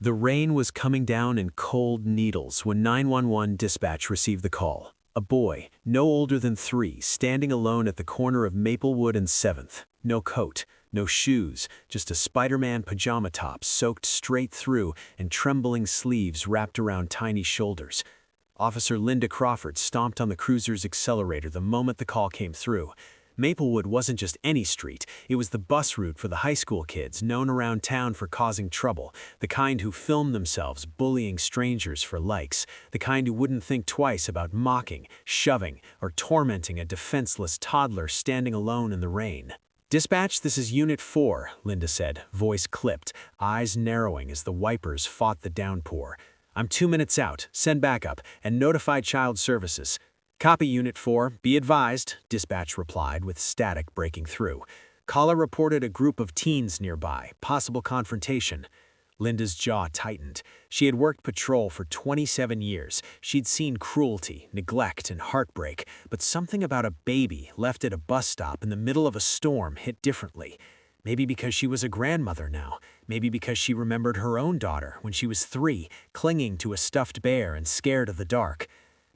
The rain was coming down in cold needles when 911 dispatch received the call. A boy, no older than 3, standing alone at the corner of Maplewood and 7th. No coat, no shoes, just a Spider-Man pajama top soaked straight through and trembling sleeves wrapped around tiny shoulders. Officer Linda Crawford stomped on the cruiser's accelerator the moment the call came through. Maplewood wasn't just any street, it was the bus route for the high school kids known around town for causing trouble, the kind who filmed themselves bullying strangers for likes, the kind who wouldn't think twice about mocking, shoving, or tormenting a defenseless toddler standing alone in the rain. "Dispatch, this is Unit 4, Linda said, voice clipped, eyes narrowing as the wipers fought the downpour. "I'm 2 minutes out, send backup, and notify Child Services." "Copy, Unit 4. Be advised," dispatch replied with static breaking through. Caller reported a group of teens nearby, possible confrontation. Linda's jaw tightened. She had worked patrol for 27 years. She'd seen cruelty, neglect, and heartbreak, but something about a baby left at a bus stop in the middle of a storm hit differently. Maybe because she was a grandmother now. Maybe because she remembered her own daughter when she was 3, clinging to a stuffed bear and scared of the dark.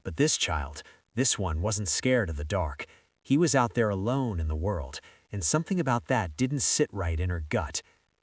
But this child, this one wasn't scared of the dark. He was out there alone in the world, and something about that didn't sit right in her gut.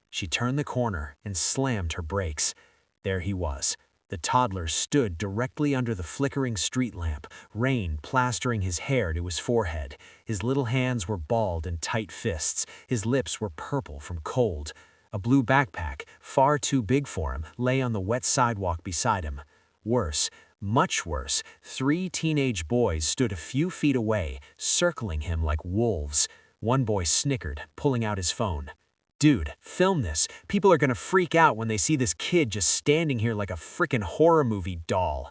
She turned the corner and slammed her brakes. There he was. The toddler stood directly under the flickering street lamp, rain plastering his hair to his forehead. His little hands were balled in tight fists. His lips were purple from cold. A blue backpack, far too big for him, lay on the wet sidewalk beside him. Worse, much worse, 3 teenage boys stood a few feet away, circling him like wolves. One boy snickered, pulling out his phone. "Dude, film this. People are gonna freak out when they see this kid just standing here like a frickin' horror movie doll."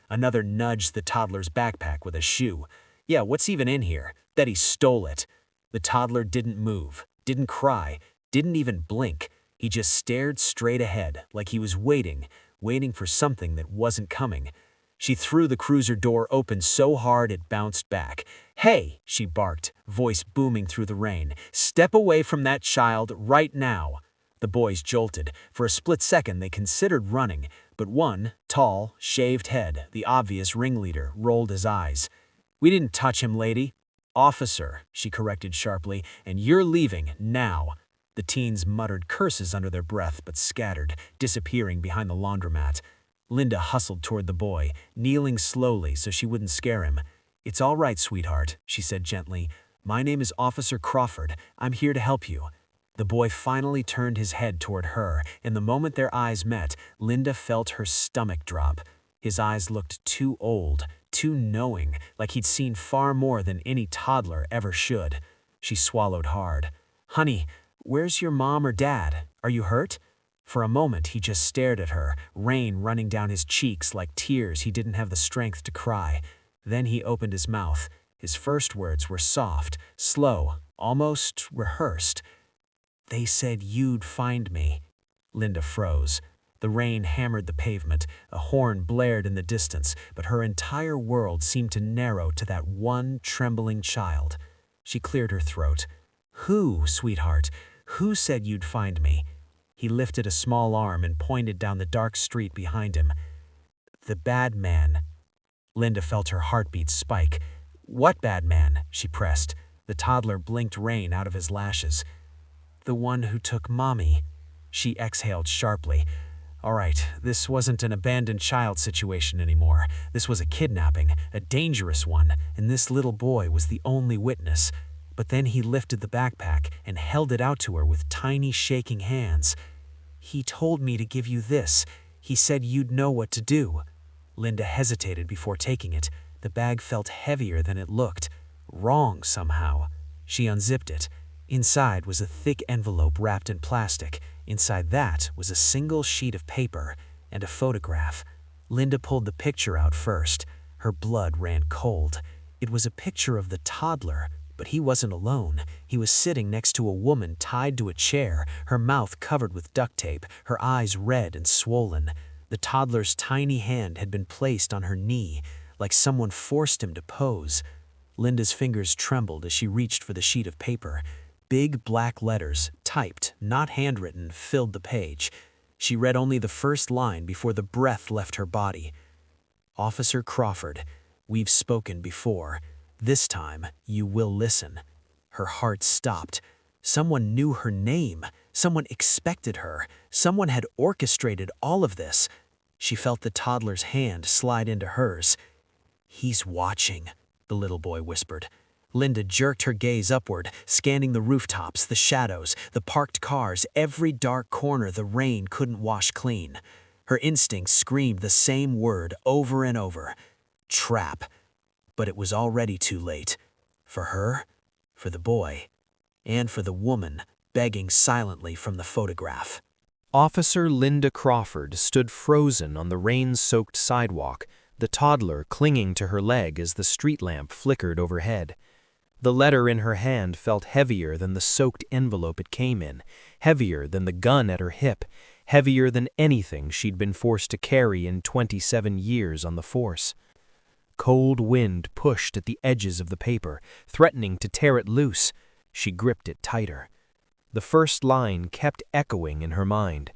Another nudged the toddler's backpack with a shoe. "Yeah, what's even in here? That he stole it." The toddler didn't move, didn't cry, didn't even blink. He just stared straight ahead, like he was waiting for something that wasn't coming. She threw the cruiser door open so hard it bounced back. "Hey," she barked, voice booming through the rain. "Step away from that child right now." The boys jolted. For a split second they considered running, but one, tall, shaved head, the obvious ringleader, rolled his eyes. "We didn't touch him, lady." "Officer," she corrected sharply, "and you're leaving now." The teens muttered curses under their breath but scattered, disappearing behind the laundromat. Linda hustled toward the boy, kneeling slowly so she wouldn't scare him. "It's all right, sweetheart," she said gently. "My name is Officer Crawford. I'm here to help you." The boy finally turned his head toward her, and the moment their eyes met, Linda felt her stomach drop. His eyes looked too old, too knowing, like he'd seen far more than any toddler ever should. She swallowed hard. "Honey, where's your mom or dad? Are you hurt?" For a moment he just stared at her, rain running down his cheeks like tears he didn't have the strength to cry. Then he opened his mouth. His first words were soft, slow, almost rehearsed. "They said you'd find me." Linda froze. The rain hammered the pavement, a horn blared in the distance, but her entire world seemed to narrow to that one trembling child. She cleared her throat. "Who, sweetheart? Who said you'd find me?" He lifted a small arm and pointed down the dark street behind him. "The bad man." Linda felt her heartbeat spike. "What bad man?" she pressed. The toddler blinked rain out of his lashes. "The one who took Mommy." She exhaled sharply. All right, this wasn't an abandoned child situation anymore. This was a kidnapping, a dangerous one, and this little boy was the only witness. But then he lifted the backpack and held it out to her with tiny shaking hands. "He told me to give you this. He said you'd know what to do." Linda hesitated before taking it. The bag felt heavier than it looked. Wrong somehow. She unzipped it. Inside was a thick envelope wrapped in plastic. Inside that was a single sheet of paper and a photograph. Linda pulled the picture out first. Her blood ran cold. It was a picture of the toddler. But he wasn't alone. He was sitting next to a woman tied to a chair, her mouth covered with duct tape, her eyes red and swollen. The toddler's tiny hand had been placed on her knee, like someone forced him to pose. Linda's fingers trembled as she reached for the sheet of paper. Big black letters, typed, not handwritten, filled the page. She read only the first line before the breath left her body. "Officer Crawford, we've spoken before. This time, you will listen." Her heart stopped. Someone knew her name. Someone expected her. Someone had orchestrated all of this. She felt the toddler's hand slide into hers. "He's watching," the little boy whispered. Linda jerked her gaze upward, scanning the rooftops, the shadows, the parked cars, every dark corner the rain couldn't wash clean. Her instincts screamed the same word over and over: trap. But it was already too late. For her, for the boy, and for the woman begging silently from the photograph. Officer Linda Crawford stood frozen on the rain-soaked sidewalk, the toddler clinging to her leg as the street lamp flickered overhead. The letter in her hand felt heavier than the soaked envelope it came in, heavier than the gun at her hip, heavier than anything she'd been forced to carry in 27 years on the force. Cold wind pushed at the edges of the paper, threatening to tear it loose. She gripped it tighter. The first line kept echoing in her mind.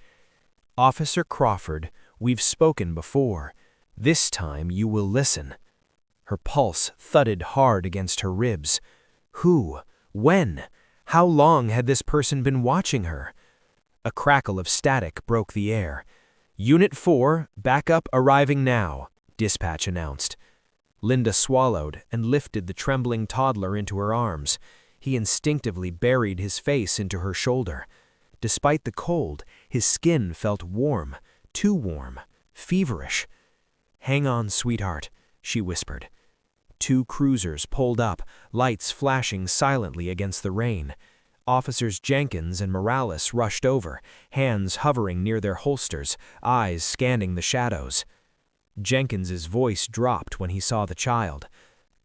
"Officer Crawford, we've spoken before. This time you will listen." Her pulse thudded hard against her ribs. Who? When? How long had this person been watching her? A crackle of static broke the air. "Unit 4, backup arriving now," dispatch announced. Linda swallowed and lifted the trembling toddler into her arms. He instinctively buried his face into her shoulder. Despite the cold, his skin felt warm, too warm, feverish. "Hang on, sweetheart," she whispered. 2 cruisers pulled up, lights flashing silently against the rain. Officers Jenkins and Morales rushed over, hands hovering near their holsters, eyes scanning the shadows. Jenkins's voice dropped when he saw the child.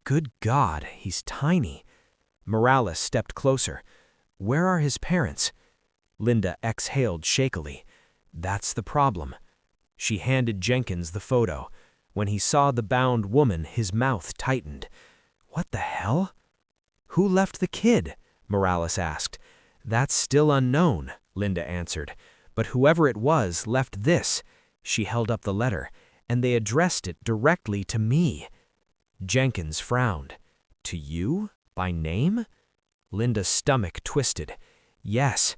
"Good God, he's tiny." Morales stepped closer. "Where are his parents?" Linda exhaled shakily. "That's the problem." She handed Jenkins the photo. When he saw the bound woman, his mouth tightened. "What the hell?" "Who left the kid?" Morales asked. "That's still unknown," Linda answered. "But whoever it was left this." She held up the letter, "and they addressed it directly to me." Jenkins frowned. "To you? By name?" Linda's stomach twisted. "Yes."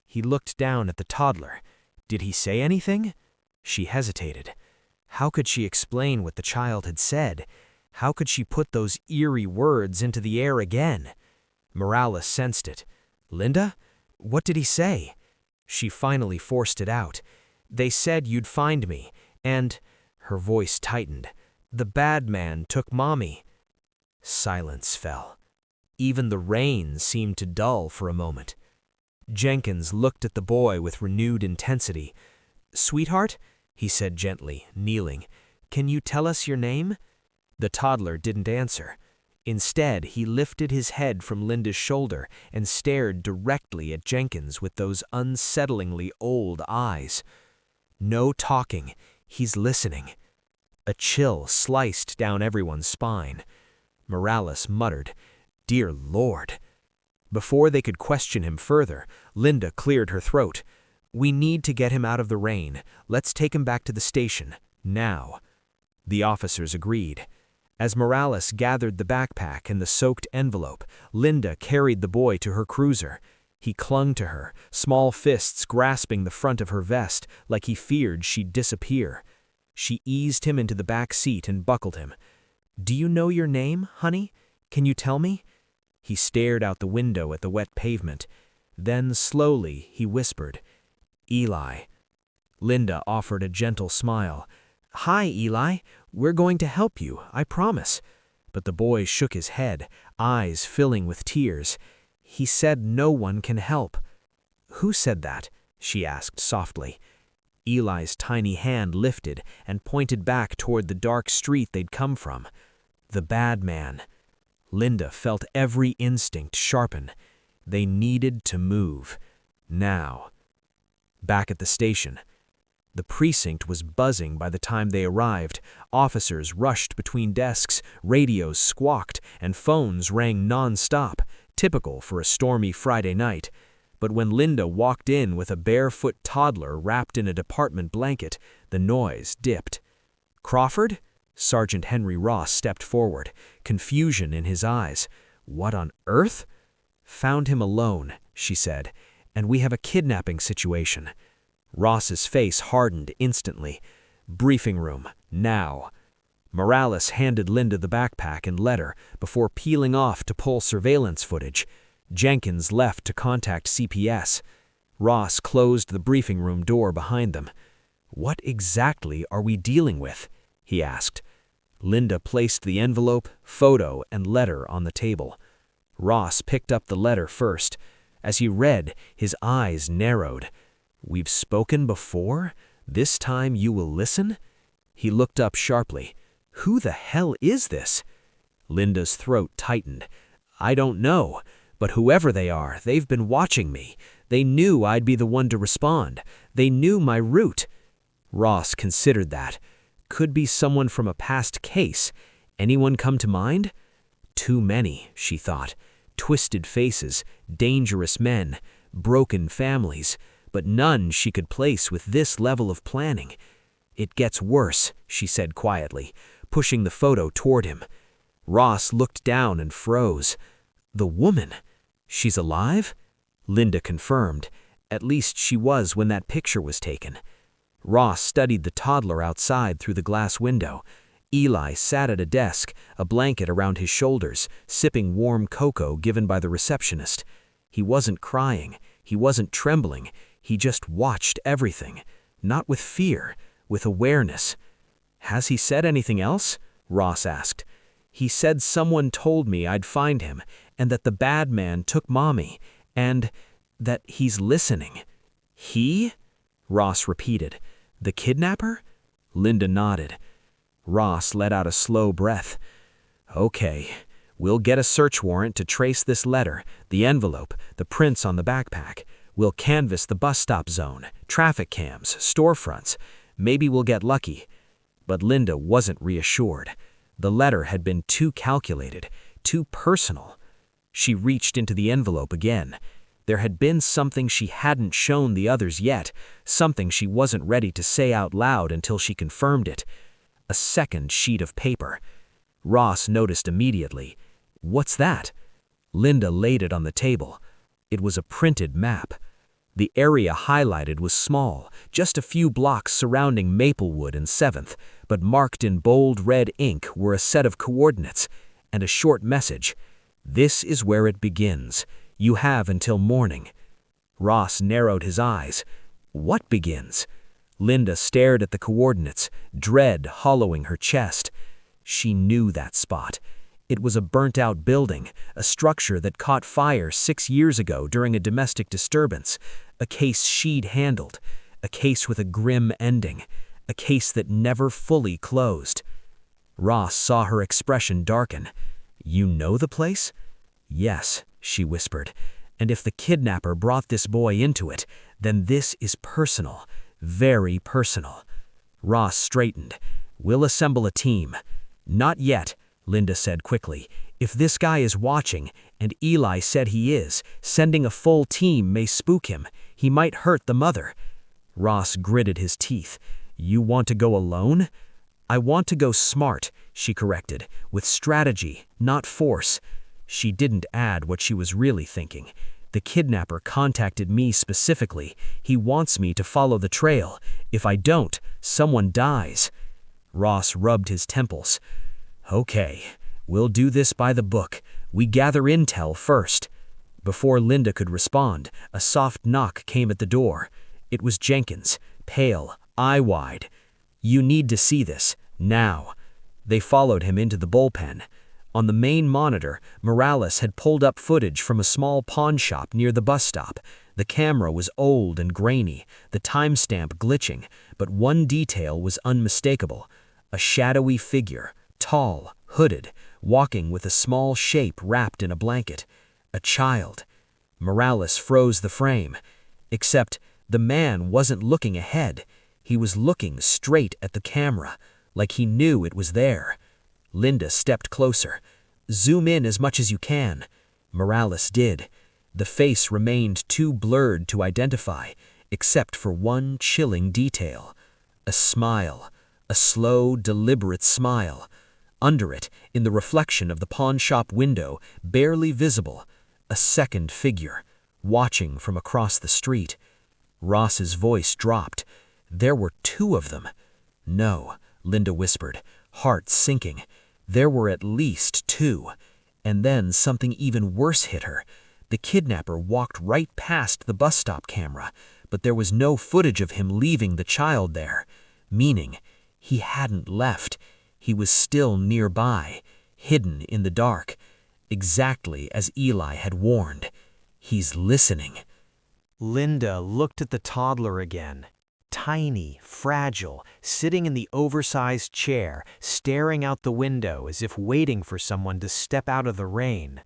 He looked down at the toddler. "Did he say anything?" She hesitated. How could she explain what the child had said? How could she put those eerie words into the air again? Morales sensed it. "Linda? What did he say?" She finally forced it out. "They said you'd find me, and—" her voice tightened. "The bad man took Mommy." Silence fell. Even the rain seemed to dull for a moment. Jenkins looked at the boy with renewed intensity. "Sweetheart," he said gently, kneeling, "can you tell us your name?" The toddler didn't answer. Instead, he lifted his head from Linda's shoulder and stared directly at Jenkins with those unsettlingly old eyes. No talking. He's listening. A chill sliced down everyone's spine. Morales muttered, "Dear Lord." Before they could question him further, Linda cleared her throat. "We need to get him out of the rain. Let's take him back to the station. Now." The officers agreed. As Morales gathered the backpack and the soaked envelope, Linda carried the boy to her cruiser. He clung to her, small fists grasping the front of her vest, like he feared she'd disappear. She eased him into the back seat and buckled him. "Do you know your name, honey? Can you tell me?" He stared out the window at the wet pavement. Then, slowly, he whispered, "Eli." Linda offered a gentle smile. "Hi, Eli. We're going to help you, I promise." But the boy shook his head, eyes filling with tears. "He said no one can help." "Who said that?" she asked softly. Eli's tiny hand lifted and pointed back toward the dark street they'd come from. The bad man. Linda felt every instinct sharpen. They needed to move. Now. Back at the station. The precinct was buzzing by the time they arrived. Officers rushed between desks, radios squawked, and phones rang non-stop, typical for a stormy Friday night. But when Linda walked in with a barefoot toddler wrapped in a department blanket, the noise dipped. "Crawford?" Sergeant Henry Ross stepped forward, confusion in his eyes. "What on earth?" "Found him alone," she said, "and we have a kidnapping situation." Ross's face hardened instantly. "Briefing room, now." Morales handed Linda the backpack and letter before peeling off to pull surveillance footage. Jenkins left to contact CPS. Ross closed the briefing room door behind them. "What exactly are we dealing with?" he asked. Linda placed the envelope, photo, and letter on the table. Ross picked up the letter first. As he read, his eyes narrowed. "We've spoken before? This time you will listen?" He looked up sharply. "Who the hell is this?" Linda's throat tightened. "I don't know, but whoever they are, they've been watching me. They knew I'd be the one to respond. They knew my route." Ross considered that. Could be someone from a past case. Anyone come to mind? Too many, she thought. Twisted faces, dangerous men, broken families, but none she could place with this level of planning. "It gets worse," she said quietly, pushing the photo toward him. Ross looked down and froze. "The woman? She's alive?" Linda confirmed. At least she was when that picture was taken. Ross studied the toddler outside through the glass window. Eli sat at a desk, a blanket around his shoulders, sipping warm cocoa given by the receptionist. He wasn't crying. He wasn't trembling. He just watched everything. Not with fear, with awareness. "Has he said anything else?" Ross asked. "He said someone told me I'd find him, and that the bad man took Mommy, and that he's listening." "He?" Ross repeated. "The kidnapper?" Linda nodded. Ross let out a slow breath. "Okay, we'll get a search warrant to trace this letter, the envelope, the prints on the backpack. We'll canvass the bus stop zone, traffic cams, storefronts. Maybe we'll get lucky." But Linda wasn't reassured. The letter had been too calculated, too personal. She reached into the envelope again. There had been something she hadn't shown the others yet, something she wasn't ready to say out loud until she confirmed it. A second sheet of paper. Ross noticed immediately. "What's that?" Linda laid it on the table. It was a printed map. The area highlighted was small, just a few blocks surrounding Maplewood and 7th, but marked in bold red ink were a set of coordinates and a short message. "This is where it begins. You have until morning." Ross narrowed his eyes. "What begins?" Linda stared at the coordinates, dread hollowing her chest. She knew that spot. It was a burnt-out building, a structure that caught fire 6 years ago during a domestic disturbance, a case she'd handled, a case with a grim ending, a case that never fully closed. Ross saw her expression darken. "You know the place?" "Yes," she whispered. "And if the kidnapper brought this boy into it, then this is personal. Very personal." Ross straightened. "We'll assemble a team." "Not yet," Linda said quickly. "If this guy is watching, and Eli said he is, sending a full team may spook him. He might hurt the mother." Ross gritted his teeth. "You want to go alone?" "I want to go smart," she corrected, "with strategy, not force." She didn't add what she was really thinking. "The kidnapper contacted me specifically. He wants me to follow the trail. If I don't, someone dies." Ross rubbed his temples. "Okay, we'll do this by the book. We gather intel first." Before Linda could respond, a soft knock came at the door. It was Jenkins, pale, eye-wide. "You need to see this, now." They followed him into the bullpen. On the main monitor, Morales had pulled up footage from a small pawn shop near the bus stop. The camera was old and grainy, the timestamp glitching, but one detail was unmistakable. A shadowy figure, tall, hooded, walking with a small shape wrapped in a blanket. A child. Morales froze the frame. Except the man wasn't looking ahead. He was looking straight at the camera, like he knew it was there. Linda stepped closer. "Zoom in as much as you can." Morales did. The face remained too blurred to identify, except for one chilling detail. A smile, a slow, deliberate smile. Under it, in the reflection of the pawn-shop window, barely visible, a second figure, watching from across the street. Ross's voice dropped. There were two of them. No, Linda whispered, heart sinking. There were at least two. And then something even worse hit her. The kidnapper walked right past the bus stop camera, but there was no footage of him leaving the child there, meaning he hadn't left. He was still nearby, hidden in the dark, exactly as Eli had warned. He's listening. Linda looked at the toddler again. Tiny, fragile, sitting in the oversized chair, staring out the window as if waiting for someone to step out of the rain.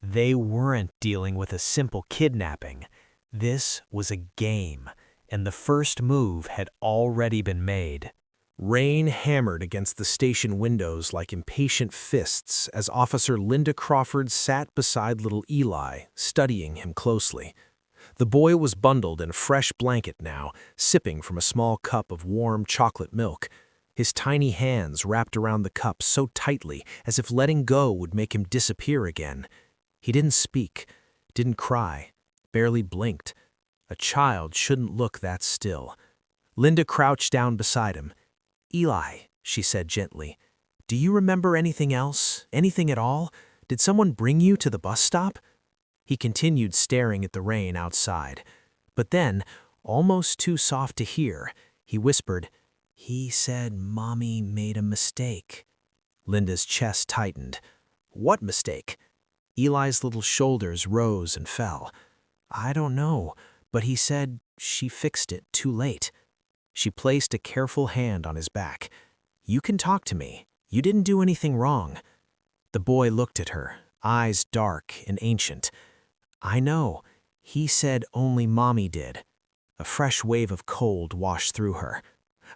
They weren't dealing with a simple kidnapping. This was a game, and the first move had already been made. Rain hammered against the station windows like impatient fists as Officer Linda Crawford sat beside little Eli, studying him closely. The boy was bundled in a fresh blanket now, sipping from a small cup of warm chocolate milk. His tiny hands wrapped around the cup so tightly as if letting go would make him disappear again. He didn't speak, didn't cry, barely blinked. A child shouldn't look that still. Linda crouched down beside him. "Eli," she said gently, "do you remember anything else? Anything at all? Did someone bring you to the bus stop?" He continued staring at the rain outside. But then, almost too soft to hear, he whispered, "He said Mommy made a mistake." Linda's chest tightened. "What mistake?" Eli's little shoulders rose and fell. "I don't know, but he said she fixed it too late." She placed a careful hand on his back. "You can talk to me. You didn't do anything wrong." The boy looked at her, eyes dark and ancient. "I know. He said only Mommy did." A fresh wave of cold washed through her.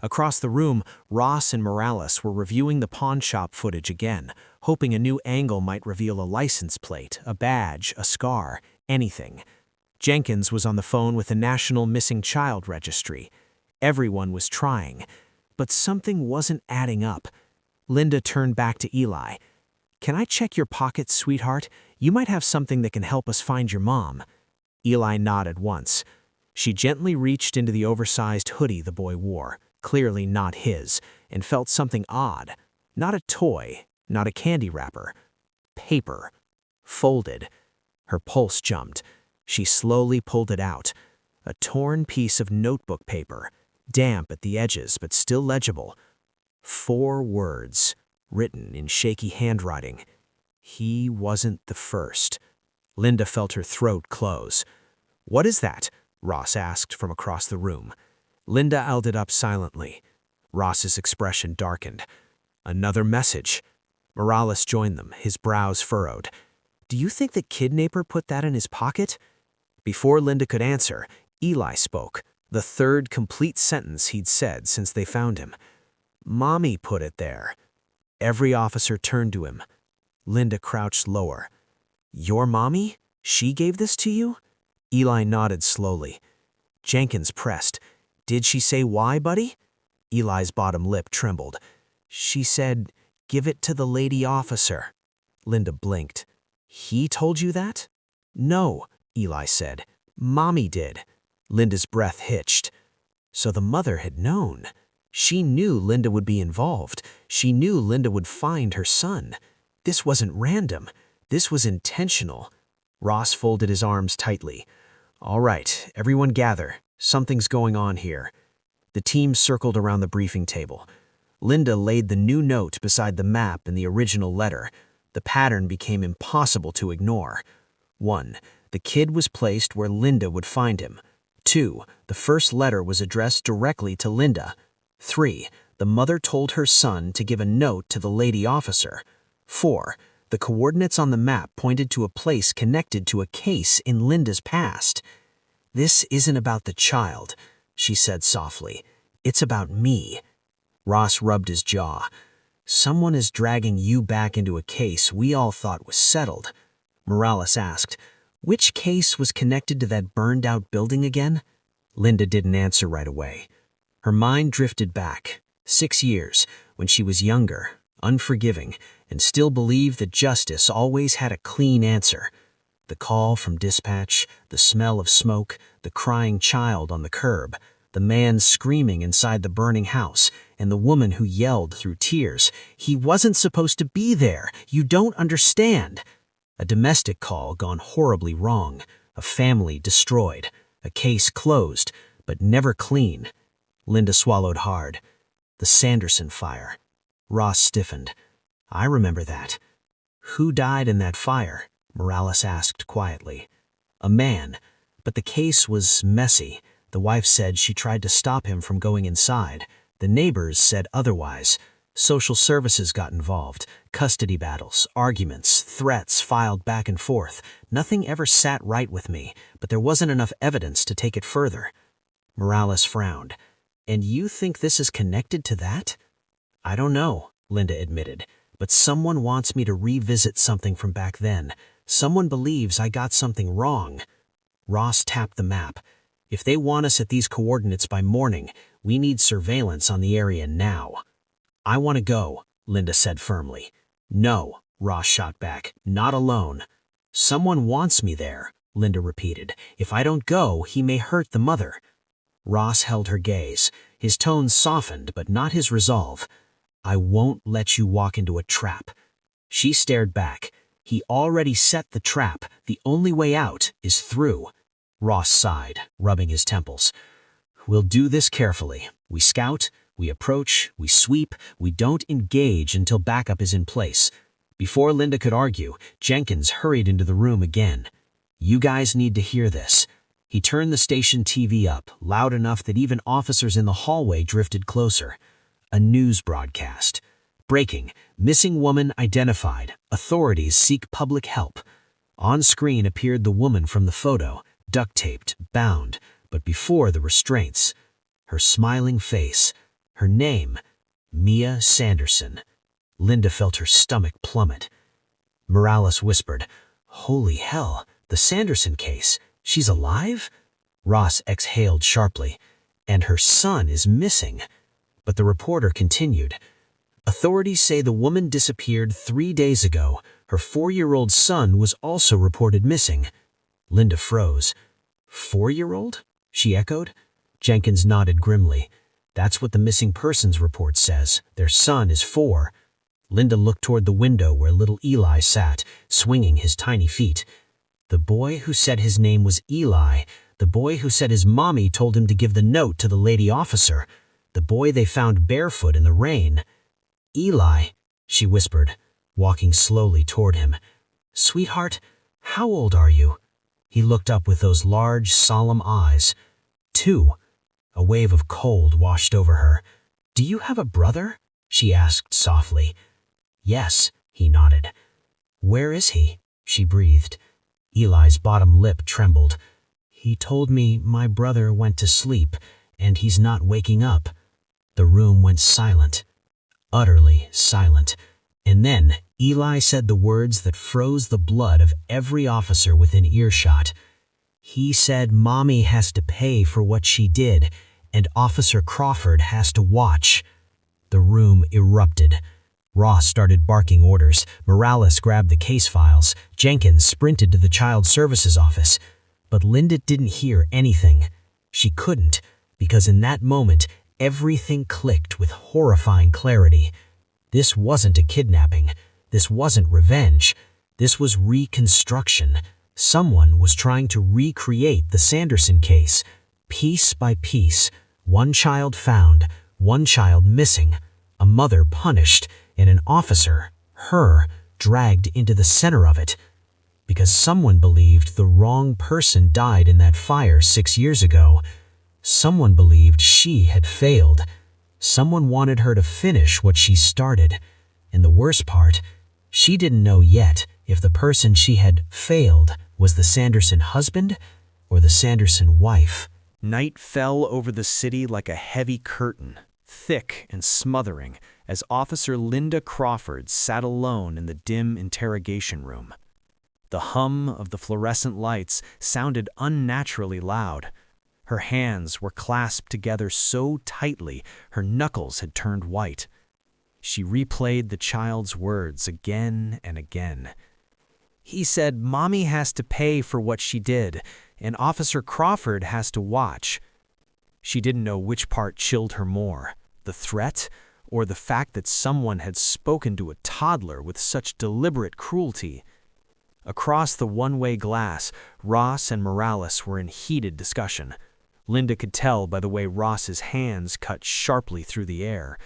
Across the room, Ross and Morales were reviewing the pawn shop footage again, hoping a new angle might reveal a license plate, a badge, a scar, anything. Jenkins was on the phone with the National Missing Child Registry. Everyone was trying, but something wasn't adding up. Linda turned back to Eli. "Can I check your pockets, sweetheart? You might have something that can help us find your mom." Eli nodded once. She gently reached into the oversized hoodie the boy wore, clearly not his, and felt something odd. Not a toy, not a candy wrapper. Paper. Folded. Her pulse jumped. She slowly pulled it out. A torn piece of notebook paper, damp at the edges but still legible. 4 words, written in shaky handwriting. He wasn't the first. Linda felt her throat close. "What is that?" Ross asked from across the room. Linda held it up silently. Ross's expression darkened. "Another message." Morales joined them, his brows furrowed. "Do you think the kidnapper put that in his pocket?" Before Linda could answer, Eli spoke, the third complete sentence he'd said since they found him. "Mommy put it there." Every officer turned to him. Linda crouched lower. "Your mommy? She gave this to you?" Eli nodded slowly. Jenkins pressed. "Did she say why, buddy?" Eli's bottom lip trembled. "She said, 'Give it to the lady officer.'" Linda blinked. "He told you that?" "No," Eli said. "Mommy did." Linda's breath hitched. So the mother had known. She knew Linda would be involved. She knew Linda would find her son. This wasn't random. This was intentional. Ross folded his arms tightly. "All right, everyone gather. Something's going on here." The team circled around the briefing table. Linda laid the new note beside the map and the original letter. The pattern became impossible to ignore. 1. The kid was placed where Linda would find him. 2. The first letter was addressed directly to Linda. 3. The mother told her son to give a note to the lady officer. 4. The coordinates on the map pointed to a place connected to a case in Linda's past. "This isn't about the child," she said softly. "It's about me." Ross rubbed his jaw. "Someone is dragging you back into a case we all thought was settled." Morales asked, Which case was connected to that burned-out building again? Linda didn't answer right away. Her mind drifted back, 6 years, when she was younger, unforgiving, and still believed that justice always had a clean answer. The call from dispatch, the smell of smoke, the crying child on the curb, the man screaming inside the burning house, and the woman who yelled through tears, "He wasn't supposed to be there! You don't understand!" A domestic call gone horribly wrong, a family destroyed, a case closed, but never clean. Linda swallowed hard. The Sanderson fire. Ross stiffened. "I remember that." "Who died in that fire?" Morales asked quietly. "A man, but the case was messy. The wife said she tried to stop him from going inside. The neighbors said otherwise. Social services got involved. Custody battles, arguments, threats filed back and forth. Nothing ever sat right with me, but there wasn't enough evidence to take it further." Morales frowned. "And you think this is connected to that?" "I don't know," Linda admitted, "but someone wants me to revisit something from back then. Someone believes I got something wrong." Ross tapped the map. "If they want us at these coordinates by morning, we need surveillance on the area now." "I want to go," Linda said firmly. "No," Ross shot back, "not alone." "Someone wants me there," Linda repeated. "If I don't go, he may hurt the mother." Ross held her gaze. His tone softened, but not his resolve. "I won't let you walk into a trap." She stared back. "He already set the trap. The only way out is through." Ross sighed, rubbing his temples. "We'll do this carefully. We scout, we approach, we sweep, we don't engage until backup is in place." Before Linda could argue, Jenkins hurried into the room again. "You guys need to hear this." He turned the station TV up, loud enough that even officers in the hallway drifted closer. A news broadcast. "Breaking. Missing woman identified. Authorities seek public help." On screen appeared the woman from the photo, duct-taped, bound, but before the restraints. Her smiling face. Her name, Mia Sanderson. Linda felt her stomach plummet. Morales whispered, "Holy hell, the Sanderson case. She's alive?" Ross exhaled sharply. "And her son is missing." But the reporter continued. "Authorities say the woman disappeared 3 days ago. Her 4-year-old son was also reported missing." Linda froze. "4-year-old?" she echoed. Jenkins nodded grimly. "That's what the missing persons report says. Their son is 4. Linda looked toward the window where little Eli sat, swinging his tiny feet. The boy who said his name was Eli, the boy who said his mommy told him to give the note to the lady officer, the boy they found barefoot in the rain. "Eli," she whispered, walking slowly toward him. "Sweetheart, how old are you?" He looked up with those large, solemn eyes. 2. A wave of cold washed over her. "Do you have a brother?" she asked softly. "Yes," he nodded. "Where is he?" she breathed. Eli's bottom lip trembled. "He told me my brother went to sleep, and he's not waking up." The room went silent, utterly silent. And then Eli said the words that froze the blood of every officer within earshot. He said Mommy has to pay for what she did, and Officer Crawford has to watch. The room erupted. Ross started barking orders. Morales grabbed the case files. Jenkins sprinted to the Child Services office. But Linda didn't hear anything. She couldn't, because in that moment, everything clicked with horrifying clarity. This wasn't a kidnapping. This wasn't revenge. This was reconstruction. Someone was trying to recreate the Sanderson case, piece by piece. One child found, one child missing, a mother punished, and an officer, her, dragged into the center of it. Because someone believed the wrong person died in that fire 6 years ago. Someone believed she had failed. Someone wanted her to finish what she started. And the worst part, she didn't know yet if the person she had failed was the Sanderson husband or the Sanderson wife. Night fell over the city like a heavy curtain, thick and smothering, as Officer Linda Crawford sat alone in the dim interrogation room. The hum of the fluorescent lights sounded unnaturally loud. Her hands were clasped together so tightly her knuckles had turned white. She replayed the child's words again and again. He said Mommy has to pay for what she did, and Officer Crawford has to watch. She didn't know which part chilled her more, the threat or the fact that someone had spoken to a toddler with such deliberate cruelty. Across the one-way glass, Ross and Morales were in heated discussion. Linda could tell by the way Ross's hands cut sharply through the air.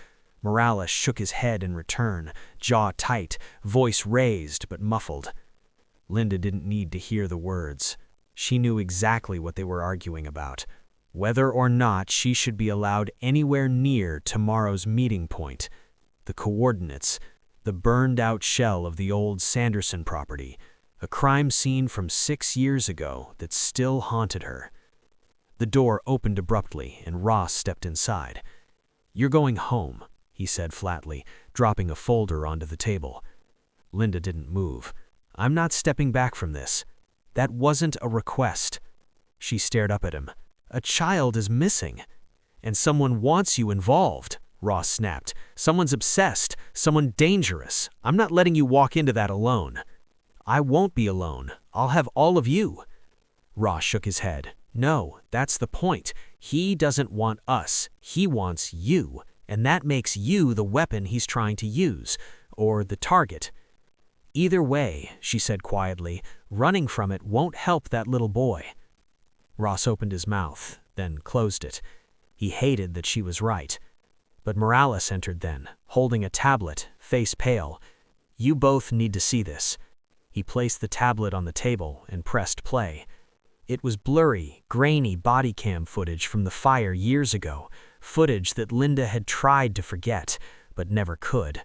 Morales shook his head in return, jaw tight, voice raised but muffled. Linda didn't need to hear the words. She knew exactly what they were arguing about, whether or not she should be allowed anywhere near tomorrow's meeting point. The coordinates, the burned-out shell of the old Sanderson property, a crime scene from 6 years ago that still haunted her. The door opened abruptly, and Ross stepped inside. "You're going home," he said flatly, dropping a folder onto the table. Linda didn't move. "I'm not stepping back from this. That wasn't a request." She stared up at him. "A child is missing. And someone wants you involved," Ross snapped. "Someone's obsessed, someone dangerous. I'm not letting you walk into that alone." "I won't be alone. I'll have all of you." Ross shook his head. "No, that's the point. He doesn't want us. He wants you, and that makes you the weapon he's trying to use, or the target." "Either way," she said quietly, "running from it won't help that little boy." Ross opened his mouth, then closed it. He hated that she was right. But Morales entered then, holding a tablet, face pale. "You both need to see this." He placed the tablet on the table and pressed play. It was blurry, grainy body cam footage from the fire years ago, footage that Linda had tried to forget, but never could.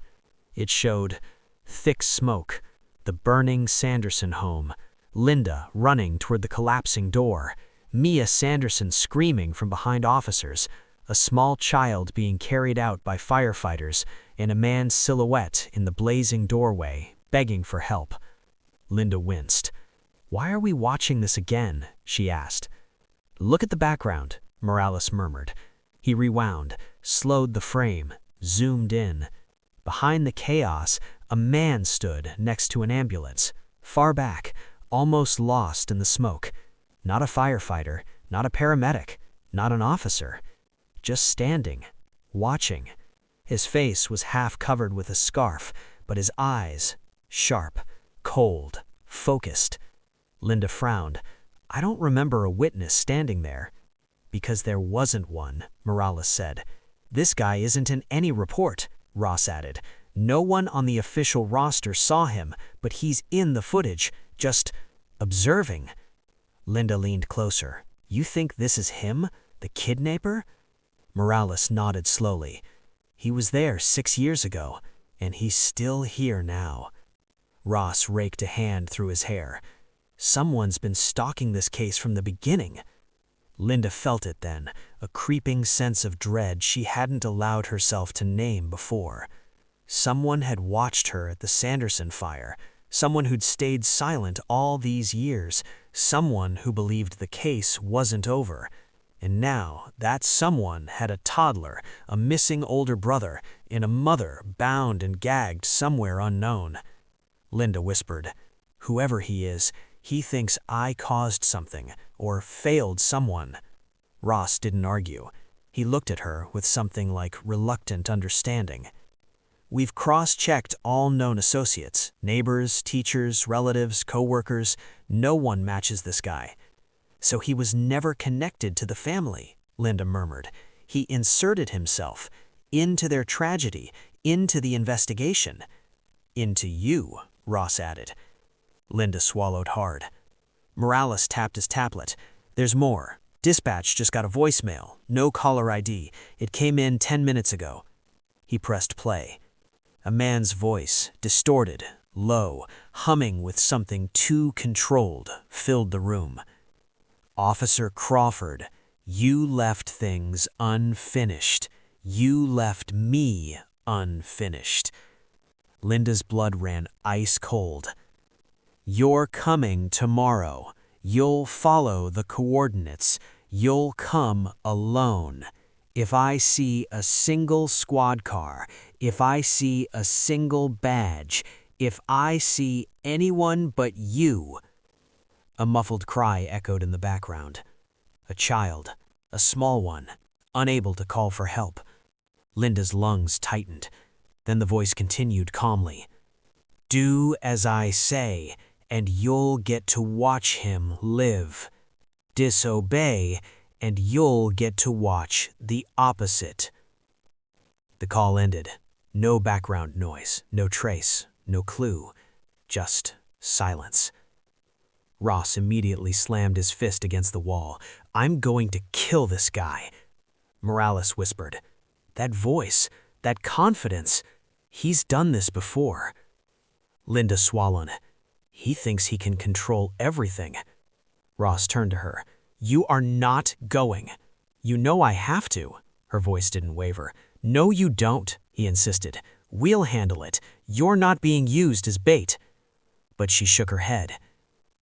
It showed thick smoke, the burning Sanderson home, Linda running toward the collapsing door, Mia Sanderson screaming from behind officers, a small child being carried out by firefighters, and a man's silhouette in the blazing doorway, begging for help. Linda winced. "Why are we watching this again?" she asked. "Look at the background," Morales murmured. He rewound, slowed the frame, zoomed in. Behind the chaos, a man stood next to an ambulance, far back, almost lost in the smoke. Not a firefighter, not a paramedic, not an officer. Just standing, watching. His face was half covered with a scarf, but his eyes, sharp, cold, focused. Linda frowned. "I don't remember a witness standing there." "Because there wasn't one," Morales said. "This guy isn't in any report," Ross added. "No one on the official roster saw him, but he's in the footage, just observing." Linda leaned closer. "You think this is him, the kidnapper?" Morales nodded slowly. "He was there 6 years ago, and he's still here now." Ross raked a hand through his hair. "Someone's been stalking this case from the beginning." Linda felt it then, a creeping sense of dread she hadn't allowed herself to name before. Someone had watched her at the Sanderson fire, someone who'd stayed silent all these years, someone who believed the case wasn't over. And now that someone had a toddler, a missing older brother, and a mother bound and gagged somewhere unknown. Linda whispered, "Whoever he is, he thinks I caused something, or failed someone." Ross didn't argue. He looked at her with something like reluctant understanding. "We've cross-checked all known associates, neighbors, teachers, relatives, co-workers. No one matches this guy." "So he was never connected to the family," Linda murmured. "He inserted himself into their tragedy, into the investigation." "Into you," Ross added. Linda swallowed hard. Morales tapped his tablet. "There's more. Dispatch just got a voicemail. No caller ID. It came in 10 minutes ago." He pressed play. A man's voice, distorted, low, humming with something too controlled, filled the room. "Officer Crawford, you left things unfinished. You left me unfinished." Linda's blood ran ice cold. You're coming tomorrow. You'll follow the coordinates. You'll come alone. If I see a single squad car, if I see a single badge, if I see anyone but you." A muffled cry echoed in the background. A child, a small one, unable to call for help. Linda's lungs tightened. Then the voice continued calmly. "Do as I say, and you'll get to watch him live. Disobey, and you'll get to watch the opposite." The call ended. No background noise, no trace, no clue, just silence. Ross immediately slammed his fist against the wall. "I'm going to kill this guy." Morales whispered. "That voice, that confidence, he's done this before." Linda swallowed. "He thinks he can control everything." Ross turned to her. "You are not going." "You know I have to." Her voice didn't waver. "No, you don't," he insisted. "We'll handle it. You're not being used as bait." But she shook her head.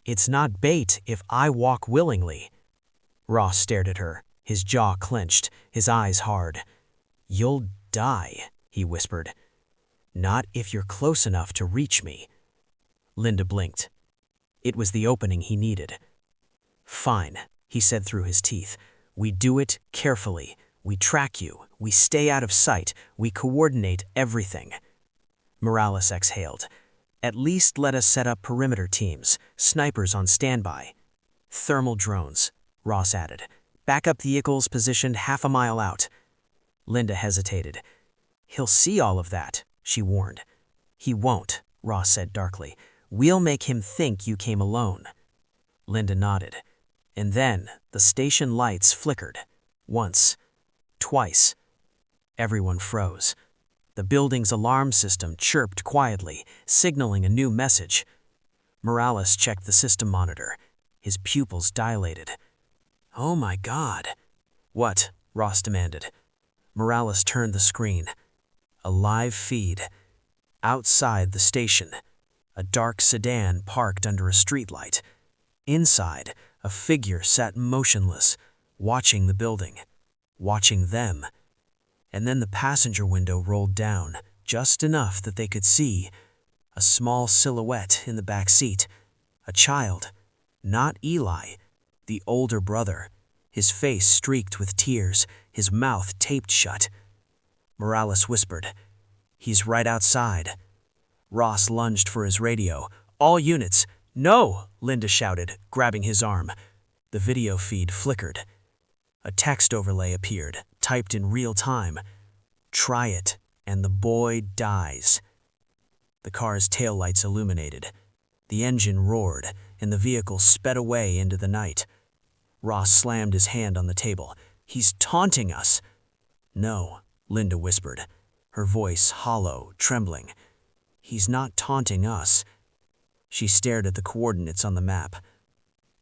"It's not bait if I walk willingly." Ross stared at her, his jaw clenched, his eyes hard. "You'll die," he whispered. "Not if you're close enough to reach me." Linda blinked. It was the opening he needed. "Fine," he said through his teeth. "We do it carefully. We track you. We stay out of sight. We coordinate everything." Morales exhaled. "At least let us set up perimeter teams, snipers on standby." "Thermal drones," Ross added. "Backup vehicles positioned half a mile out." Linda hesitated. "He'll see all of that," she warned. "He won't," Ross said darkly. "We'll make him think you came alone." Linda nodded. And then the station lights flickered. Once. Twice. Everyone froze. The building's alarm system chirped quietly, signaling a new message. Morales checked the system monitor. His pupils dilated. "Oh my God." "What?" Ross demanded. Morales turned the screen. A live feed. Outside the station, a dark sedan parked under a streetlight. Inside, a figure sat motionless, watching the building, watching them. And then the passenger window rolled down, just enough that they could see a small silhouette in the back seat. A child. Not Eli, the older brother, his face streaked with tears, his mouth taped shut. Morales whispered, "He's right outside." Ross lunged for his radio. "All units." "No!" Linda shouted, grabbing his arm. The video feed flickered. A text overlay appeared, typed in real time. "Try it, and the boy dies." The car's taillights illuminated. The engine roared, and the vehicle sped away into the night. Ross slammed his hand on the table. "He's taunting us." "No," Linda whispered, her voice hollow, trembling. "He's not taunting us." She stared at the coordinates on the map.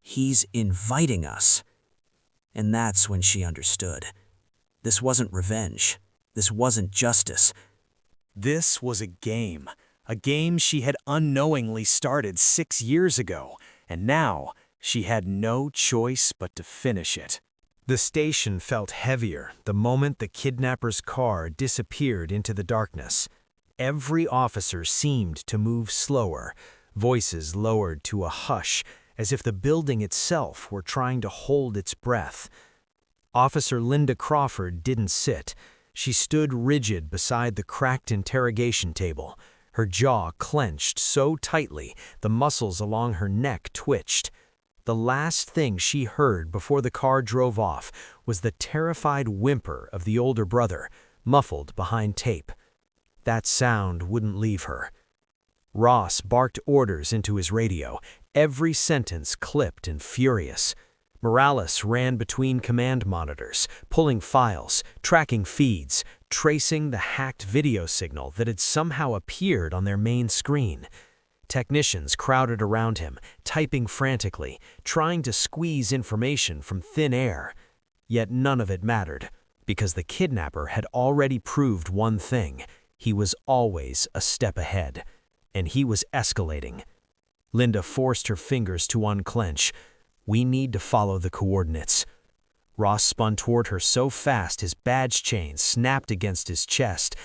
"He's inviting us." And that's when she understood. This wasn't revenge. This wasn't justice. This was a game she had unknowingly started 6 years ago, and now she had no choice but to finish it. The station felt heavier the moment the kidnapper's car disappeared into the darkness. Every officer seemed to move slower, voices lowered to a hush, as if the building itself were trying to hold its breath. Officer Linda Crawford didn't sit. She stood rigid beside the cracked interrogation table, her jaw clenched so tightly the muscles along her neck twitched. The last thing she heard before the car drove off was the terrified whimper of the older brother, muffled behind tape. That sound wouldn't leave her. Ross barked orders into his radio, every sentence clipped and furious. Morales ran between command monitors, pulling files, tracking feeds, tracing the hacked video signal that had somehow appeared on their main screen. Technicians crowded around him, typing frantically, trying to squeeze information from thin air. Yet none of it mattered, because the kidnapper had already proved one thing: he was always a step ahead, and he was escalating. Linda forced her fingers to unclench. "We need to follow the coordinates." Ross spun toward her so fast his badge chain snapped against his chest.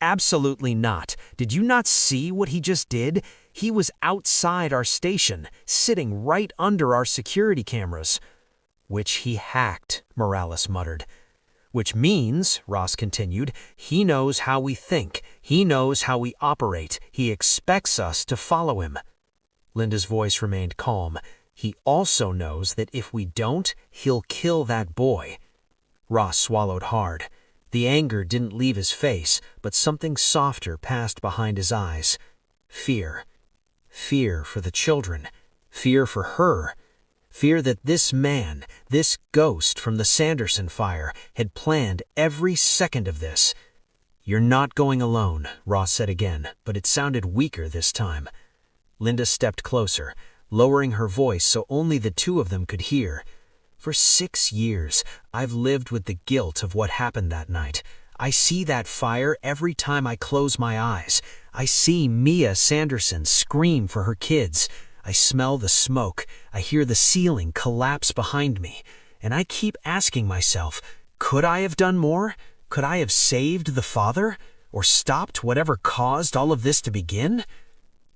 "Absolutely not. Did you not see what he just did? He was outside our station, sitting right under our security cameras." "Which he hacked," Morales muttered. "Which means," Ross continued, "he knows how we think. He knows how we operate. He expects us to follow him." Linda's voice remained calm. "He also knows that if we don't, he'll kill that boy." Ross swallowed hard. The anger didn't leave his face, but something softer passed behind his eyes. Fear. Fear for the children. Fear for her. Fear that this man, this ghost from the Sanderson fire, had planned every second of this. "You're not going alone," Ross said again, but it sounded weaker this time. Linda stepped closer, lowering her voice so only the two of them could hear. "For 6 years, I've lived with the guilt of what happened that night. I see that fire every time I close my eyes. I see Mia Sanderson scream for her kids. I smell the smoke. I hear the ceiling collapse behind me. And I keep asking myself, could I have done more? Could I have saved the father? Or stopped whatever caused all of this to begin?"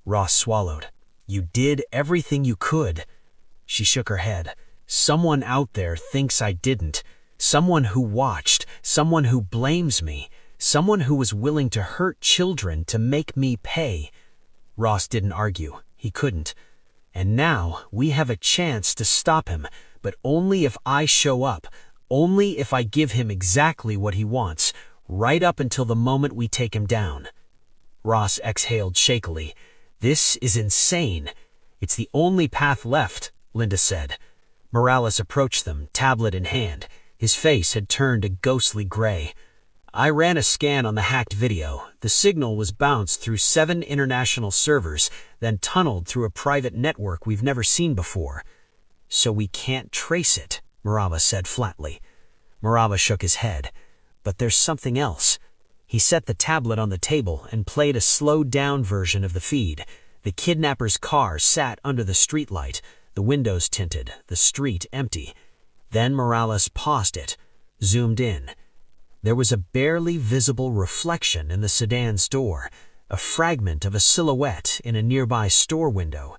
Ross swallowed. "You did everything you could." She shook her head. "Someone out there thinks I didn't. Someone who watched. Someone who blames me. Someone who was willing to hurt children to make me pay." Ross didn't argue. He couldn't. "And now we have a chance to stop him, but only if I show up. Only if I give him exactly what he wants, right up until the moment we take him down." Ross exhaled shakily. "This is insane." "It's the only path left," Linda said. Morales approached them, tablet in hand. His face had turned a ghostly gray. "I ran a scan on the hacked video. The signal was bounced through 7 international servers, then tunneled through a private network we've never seen before." "So we can't trace it," Morales said flatly. Morales shook his head. "But there's something else." He set the tablet on the table and played a slowed-down version of the feed. The kidnapper's car sat under the streetlight, the windows tinted, the street empty. Then Morales paused it, zoomed in. There was a barely visible reflection in the sedan's door, a fragment of a silhouette in a nearby store window.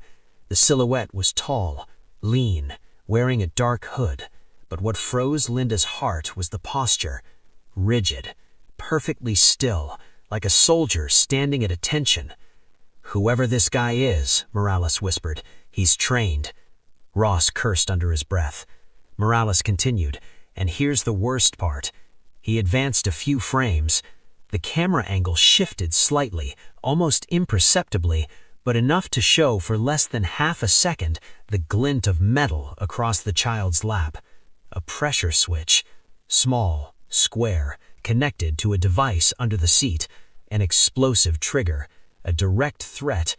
The silhouette was tall, lean, wearing a dark hood, but what froze Linda's heart was the posture, rigid, perfectly still, like a soldier standing at attention. "Whoever this guy is," Morales whispered, "he's trained." Ross cursed under his breath. Morales continued, "And here's the worst part." He advanced a few frames. The camera angle shifted slightly, almost imperceptibly, but enough to show for less than half a second the glint of metal across the child's lap. A pressure switch, small, square, connected to a device under the seat, an explosive trigger, a direct threat.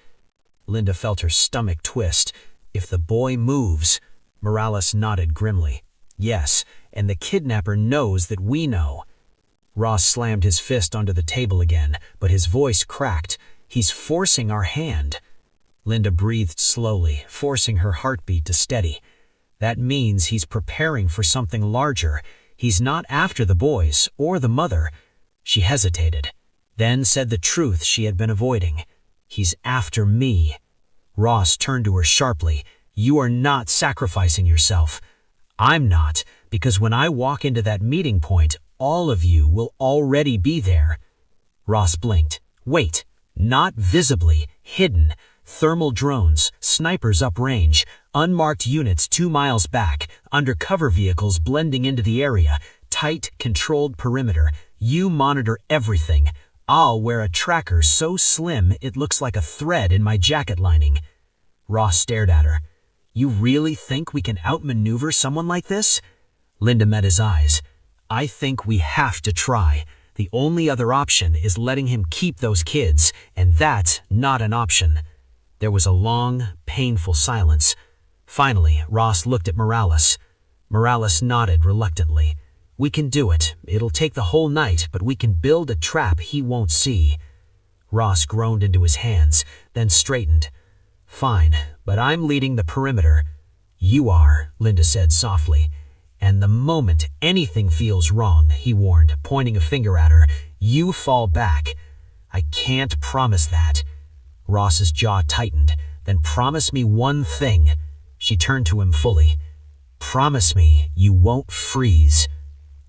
Linda felt her stomach twist. "If the boy moves," Morales nodded grimly. "Yes, and the kidnapper knows that we know." Ross slammed his fist onto the table again, but his voice cracked. "He's forcing our hand." Linda breathed slowly, forcing her heartbeat to steady. "That means he's preparing for something larger. He's not after the boys or the mother." She hesitated, then said the truth she had been avoiding. "He's after me." Ross turned to her sharply. "You are not sacrificing yourself." "I'm not, because when I walk into that meeting point, all of you will already be there." Ross blinked. "Wait, not visibly, hidden. Thermal drones, snipers uprange, unmarked units 2 miles back, undercover vehicles blending into the area, tight, controlled perimeter. You monitor everything. I'll wear a tracker so slim it looks like a thread in my jacket lining." Ross stared at her. "You really think we can outmaneuver someone like this?" Linda met his eyes. "I think we have to try. The only other option is letting him keep those kids, and that's not an option." There was a long, painful silence. Finally, Ross looked at Morales. Morales nodded reluctantly. "We can do it. It'll take the whole night, but we can build a trap he won't see." Ross groaned into his hands, then straightened. "Fine, but I'm leading the perimeter. You are, Linda said softly. And the moment anything feels wrong, he warned, pointing a finger at her, you fall back. I can't promise that. Ross's jaw tightened. Then promise me one thing. She turned to him fully. Promise me you won't freeze.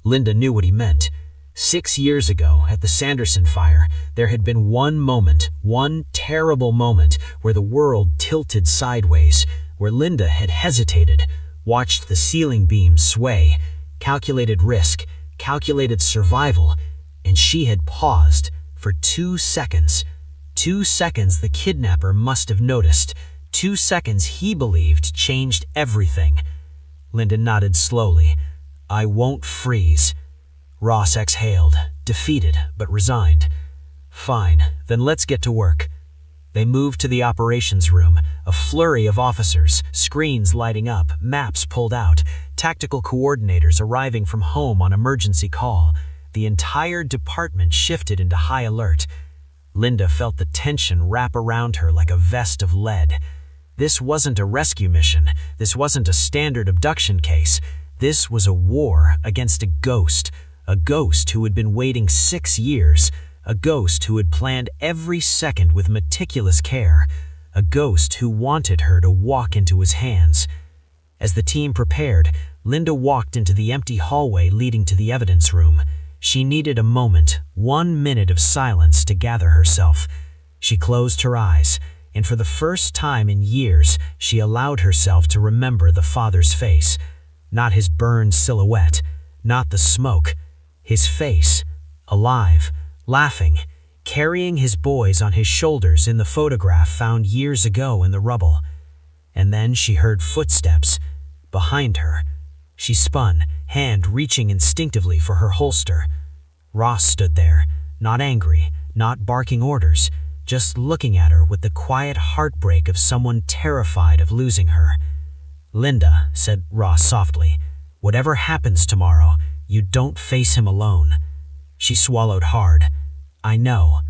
Linda knew what he meant. 6 years ago, at the Sanderson fire, there had been one moment, one terrible moment, where the world tilted sideways, where Linda had hesitated, watched the ceiling beam sway, calculated risk, calculated survival, and she had paused for 2 seconds. 2 seconds the kidnapper must have noticed. 2 seconds he believed changed everything. Linda nodded slowly. I won't freeze. Ross exhaled, defeated but resigned. Fine, then let's get to work. They moved to the operations room, a flurry of officers, screens lighting up, maps pulled out, tactical coordinators arriving from home on emergency call. The entire department shifted into high alert. Linda felt the tension wrap around her like a vest of lead. This wasn't a rescue mission. This wasn't a standard abduction case. This was a war against a ghost who had been waiting 6 years, a ghost who had planned every second with meticulous care, a ghost who wanted her to walk into his hands. As the team prepared, Linda walked into the empty hallway leading to the evidence room. She needed a moment, 1 minute of silence to gather herself. She closed her eyes, and for the first time in years, she allowed herself to remember the father's face. Not his burned silhouette, not the smoke. His face, alive, laughing, carrying his boys on his shoulders in the photograph found years ago in the rubble. And then she heard footsteps behind her. She spun, hand reaching instinctively for her holster. Ross stood there, not angry, not barking orders, just looking at her with the quiet heartbreak of someone terrified of losing her. Linda, said Ross softly, whatever happens tomorrow, you don't face him alone. She swallowed hard. I know.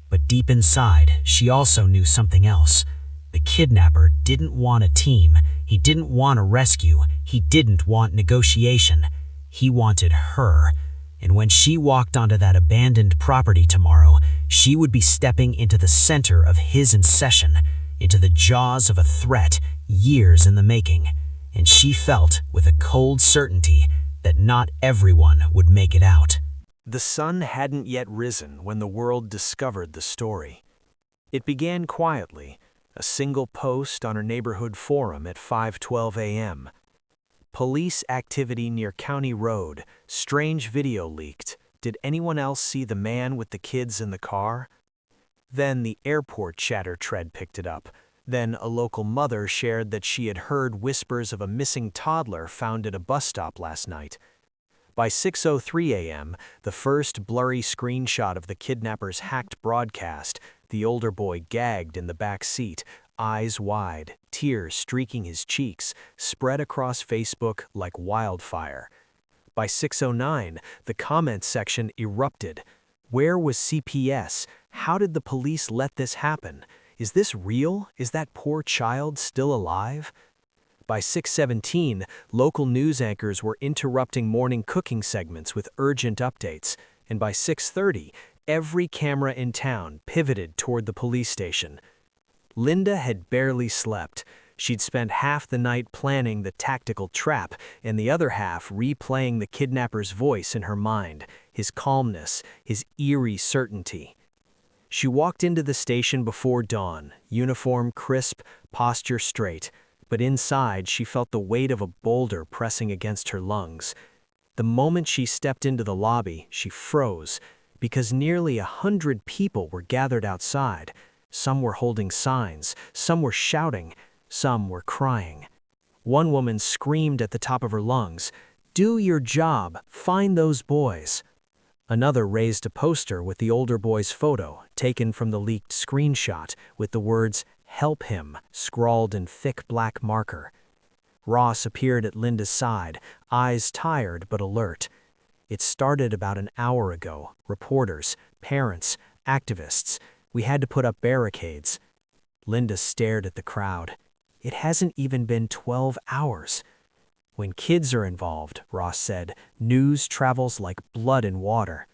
But deep inside, she also knew something else. The kidnapper didn't want a team. He didn't want a rescue. He didn't want negotiation. He wanted her. And when she walked onto that abandoned property tomorrow, she would be stepping into the center of his incession, into the jaws of a threat years in the making. And she felt, with a cold certainty, that not everyone would make it out. The sun hadn't yet risen when the world discovered the story. It began quietly, a single post on her neighborhood forum at 5:12 a.m. Police activity near County Road, strange video leaked. Did anyone else see the man with the kids in the car? Then the airport chatter thread picked it up. Then a local mother shared that she had heard whispers of a missing toddler found at a bus stop last night. By 6:03 a.m., the first blurry screenshot of the kidnapper's hacked broadcast, the older boy gagged in the back seat, eyes wide, tears streaking his cheeks, spread across Facebook like wildfire. By 6:09, the comments section erupted. Where was CPS? How did the police let this happen? Is this real? Is that poor child still alive? By 6:17, local news anchors were interrupting morning cooking segments with urgent updates, and by 6:30, every camera in town pivoted toward the police station. Linda had barely slept. She'd spent half the night planning the tactical trap and the other half replaying the kidnapper's voice in her mind, his calmness, his eerie certainty. She walked into the station before dawn, uniform crisp, posture straight, but inside she felt the weight of a boulder pressing against her lungs. The moment she stepped into the lobby, she froze, because nearly 100 people were gathered outside. Some were holding signs, some were shouting, some were crying. One woman screamed at the top of her lungs, "Do your job, find those boys." Another raised a poster with the older boy's photo, taken from the leaked screenshot, with the words, "Help him," scrawled in thick black marker. Ross appeared at Linda's side, eyes tired but alert. It started about an hour ago. Reporters, parents, activists. We had to put up barricades. Linda stared at the crowd. It hasn't even been 12 hours. When kids are involved, Ross said, news travels like blood in water.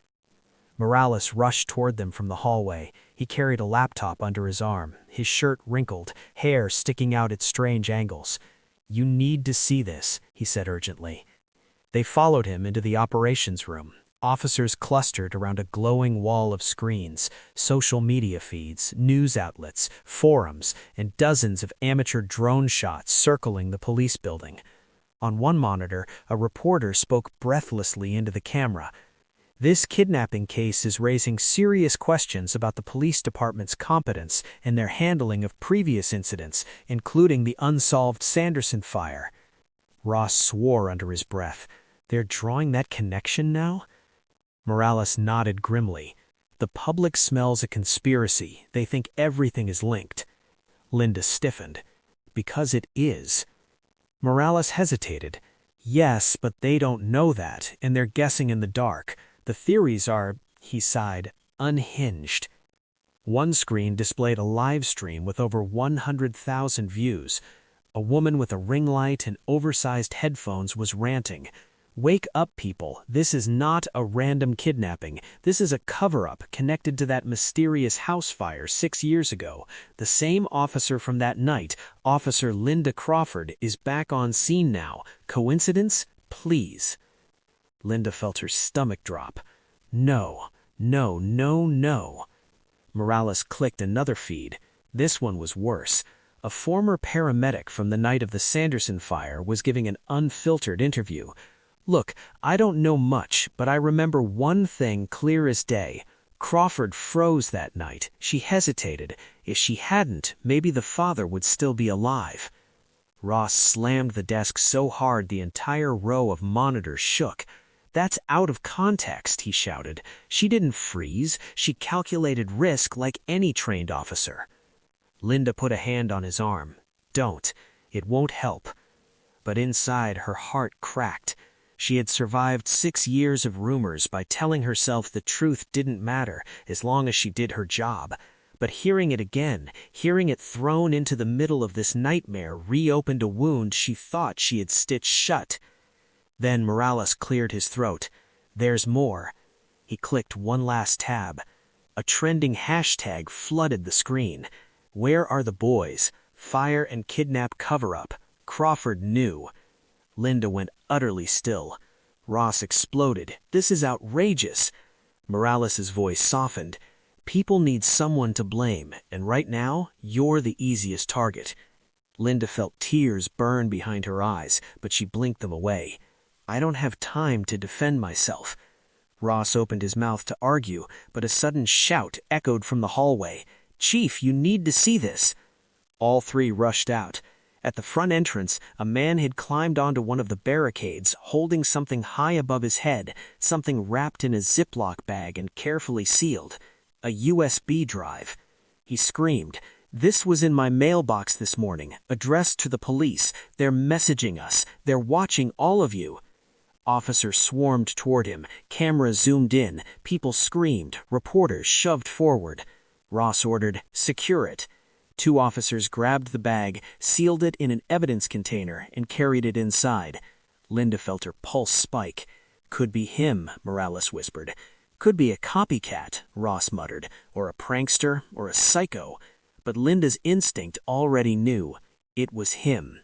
Morales rushed toward them from the hallway. He carried a laptop under his arm, his shirt wrinkled, hair sticking out at strange angles. "You need to see this," he said urgently. They followed him into the operations room. Officers clustered around a glowing wall of screens, social media feeds, news outlets, forums, and dozens of amateur drone shots circling the police building. On one monitor, a reporter spoke breathlessly into the camera. "This kidnapping case is raising serious questions about the police department's competence in their handling of previous incidents, including the unsolved Sanderson fire." Ross swore under his breath. "They're drawing that connection now?" Morales nodded grimly. "The public smells a conspiracy. They think everything is linked." Linda stiffened. "Because it is." Morales hesitated. "Yes, but they don't know that, and they're guessing in the dark. The theories are," he sighed, "unhinged." One screen displayed a live stream with over 100,000 views. A woman with a ring light and oversized headphones was ranting. "Wake up, people. This is not a random kidnapping. This is a cover-up connected to that mysterious house fire 6 years ago. The same officer from that night, Officer Linda Crawford, is back on scene now. Coincidence? Please." Linda felt her stomach drop. No, no, no, no. Morales clicked another feed. This one was worse. A former paramedic from the night of the Sanderson fire was giving an unfiltered interview. "Look, I don't know much, but I remember one thing clear as day. Crawford froze that night. She hesitated. If she hadn't, maybe the father would still be alive." Ross slammed the desk so hard the entire row of monitors shook. "That's out of context," he shouted. "She didn't freeze. She calculated risk like any trained officer." Linda put a hand on his arm. "Don't. It won't help." But inside, her heart cracked. She had survived 6 years of rumors by telling herself the truth didn't matter as long as she did her job. But hearing it again, hearing it thrown into the middle of this nightmare, reopened a wound she thought she had stitched shut. Then Morales cleared his throat. "There's more." He clicked one last tab. A trending hashtag flooded the screen. "Where are the boys? Fire and kidnap cover-up. Crawford knew." Linda went utterly still. Ross exploded. "This is outrageous." Morales' voice softened. "People need someone to blame, and right now, you're the easiest target." Linda felt tears burn behind her eyes, but she blinked them away. "I don't have time to defend myself." Ross opened his mouth to argue, but a sudden shout echoed from the hallway. "Chief, you need to see this." All three rushed out. At the front entrance, a man had climbed onto one of the barricades, holding something high above his head, something wrapped in a Ziploc bag and carefully sealed. A USB drive. He screamed, "This was in my mailbox this morning, addressed to the police. They're messaging us. They're watching all of you." Officers swarmed toward him. Cameras zoomed in. People screamed. Reporters shoved forward. Ross ordered, "Secure it." 2 officers grabbed the bag, sealed it in an evidence container, and carried it inside. Linda felt her pulse spike. "Could be him," Morales whispered. "Could be a copycat," Ross muttered, "or a prankster, or a psycho." But Linda's instinct already knew. It was him.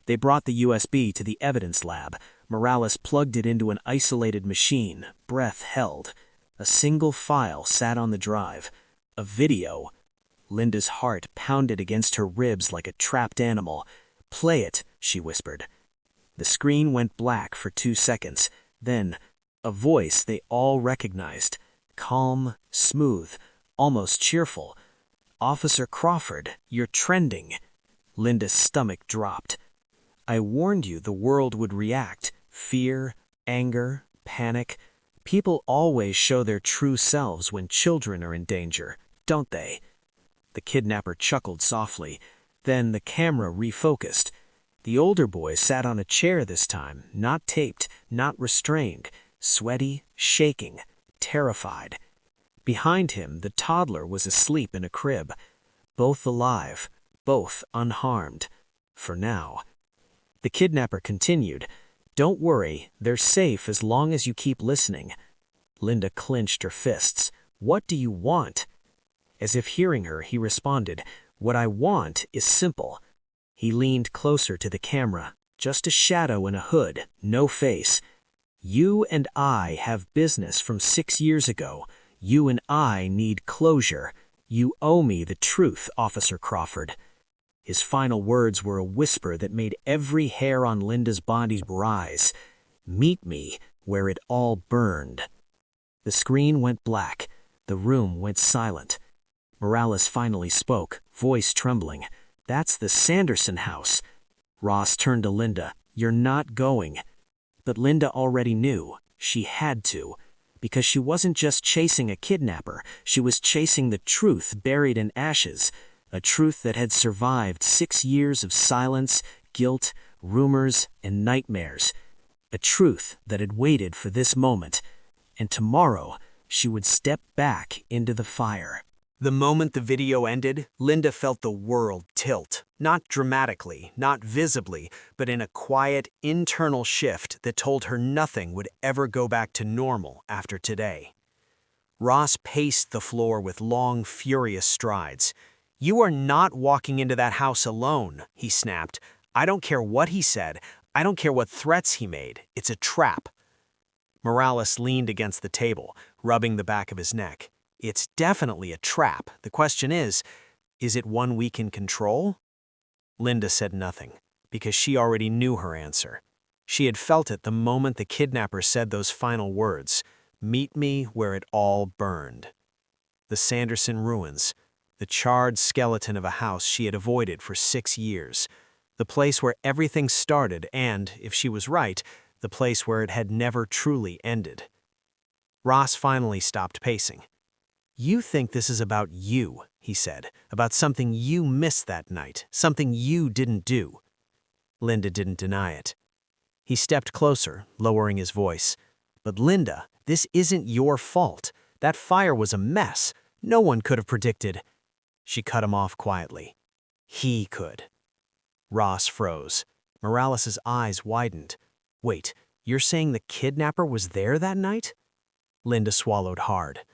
They brought the USB to the evidence lab. Morales plugged it into an isolated machine, breath held. A single file sat on the drive. A video. Linda's heart pounded against her ribs like a trapped animal. "Play it," she whispered. The screen went black for 2 seconds. Then, a voice they all recognized. Calm, smooth, almost cheerful. "Officer Crawford, you're trending." Linda's stomach dropped. "I warned you the world would react. Fear, anger, panic. People always show their true selves when children are in danger, don't they?" The kidnapper chuckled softly. Then the camera refocused. The older boy sat on a chair this time, not taped, not restrained, sweaty, shaking, terrified. Behind him, the toddler was asleep in a crib. Both alive, both unharmed. For now. The kidnapper continued, "Don't worry, they're safe as long as you keep listening." Linda clenched her fists. "What do you want?" As if hearing her, he responded, "What I want is simple." He leaned closer to the camera, just a shadow in a hood, no face. "You and I have business from 6 years ago. You and I need closure. You owe me the truth, Officer Crawford." His final words were a whisper that made every hair on Linda's body rise. "Meet me where it all burned." The screen went black. The room went silent. Morales finally spoke, voice trembling. "That's the Sanderson house." Ross turned to Linda. "You're not going." But Linda already knew. She had to. Because she wasn't just chasing a kidnapper. She was chasing the truth buried in ashes. A truth that had survived 6 years of silence, guilt, rumors, and nightmares. A truth that had waited for this moment. And tomorrow, she would step back into the fire. The moment the video ended, Linda felt the world tilt. Not dramatically, not visibly, but in a quiet, internal shift that told her nothing would ever go back to normal after today. Ross paced the floor with long, furious strides. "You are not walking into that house alone," he snapped. "I don't care what he said. I don't care what threats he made. It's a trap." Morales leaned against the table, rubbing the back of his neck. "It's definitely a trap. The question is it one we can control?" Linda said nothing, because she already knew her answer. She had felt it the moment the kidnapper said those final words, "Meet me where it all burned." The Sanderson ruins, the charred skeleton of a house she had avoided for 6 years, the place where everything started and, if she was right, the place where it had never truly ended. Ross finally stopped pacing. "You think this is about you," he said, "about something you missed that night, something you didn't do." Linda didn't deny it. He stepped closer, lowering his voice. "But Linda, this isn't your fault. That fire was a mess. No one could have predicted." She cut him off quietly. "He could." Ross froze. Morales' eyes widened. "Wait, you're saying the kidnapper was there that night?" Linda swallowed hard.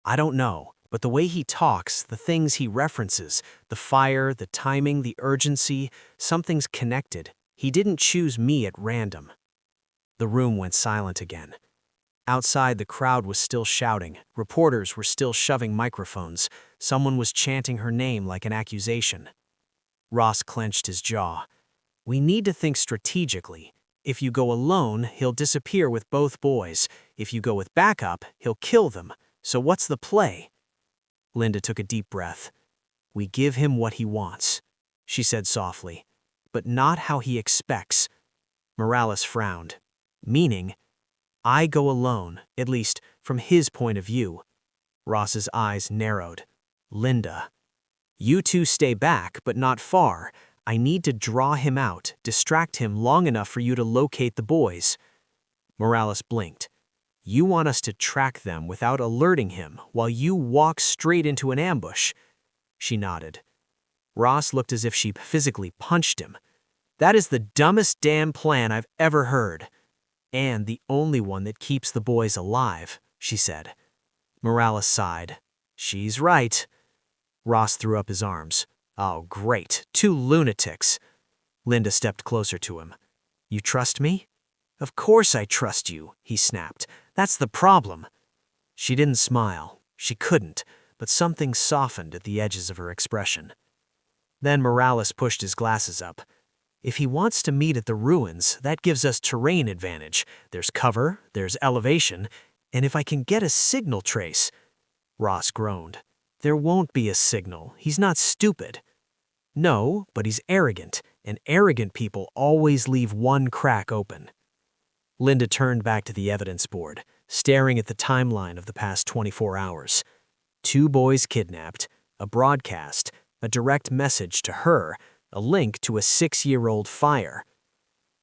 "I don't know, but the way he talks, the things he references, the fire, the timing, the urgency, something's connected. He didn't choose me at random." The room went silent again. Outside, the crowd was still shouting. Reporters were still shoving microphones. Someone was chanting her name like an accusation. Ross clenched his jaw. "We need to think strategically. If you go alone, he'll disappear with both boys. If you go with backup, he'll kill them. So what's the play?" Linda took a deep breath. "We give him what he wants," she said softly, "but not how he expects." Morales frowned. "Meaning, I go alone, at least from his point of view." Ross's eyes narrowed. "Linda, you two stay back, but not far. I need to draw him out, distract him long enough for you to locate the boys." Morales blinked. "You want us to track them without alerting him while you walk straight into an ambush?" She nodded. Ross looked as if she physically punched him. "That is the dumbest damn plan I've ever heard. And the only one that keeps the boys alive," she said. Morales sighed. "She's right." Ross threw up his arms. "Oh, great. 2 lunatics." Linda stepped closer to him. "You trust me?" "Of course I trust you," he snapped. "That's the problem." She didn't smile. She couldn't, but something softened at the edges of her expression. Then Morales pushed his glasses up. "If he wants to meet at the ruins, that gives us terrain advantage. There's cover, there's elevation, and if I can get a signal trace—" Ross groaned. "There won't be a signal. He's not stupid." "No, but he's arrogant, and arrogant people always leave one crack open." Linda turned back to the evidence board, staring at the timeline of the past 24 hours. 2 boys kidnapped, a broadcast, a direct message to her, a link to a 6-year-old fire.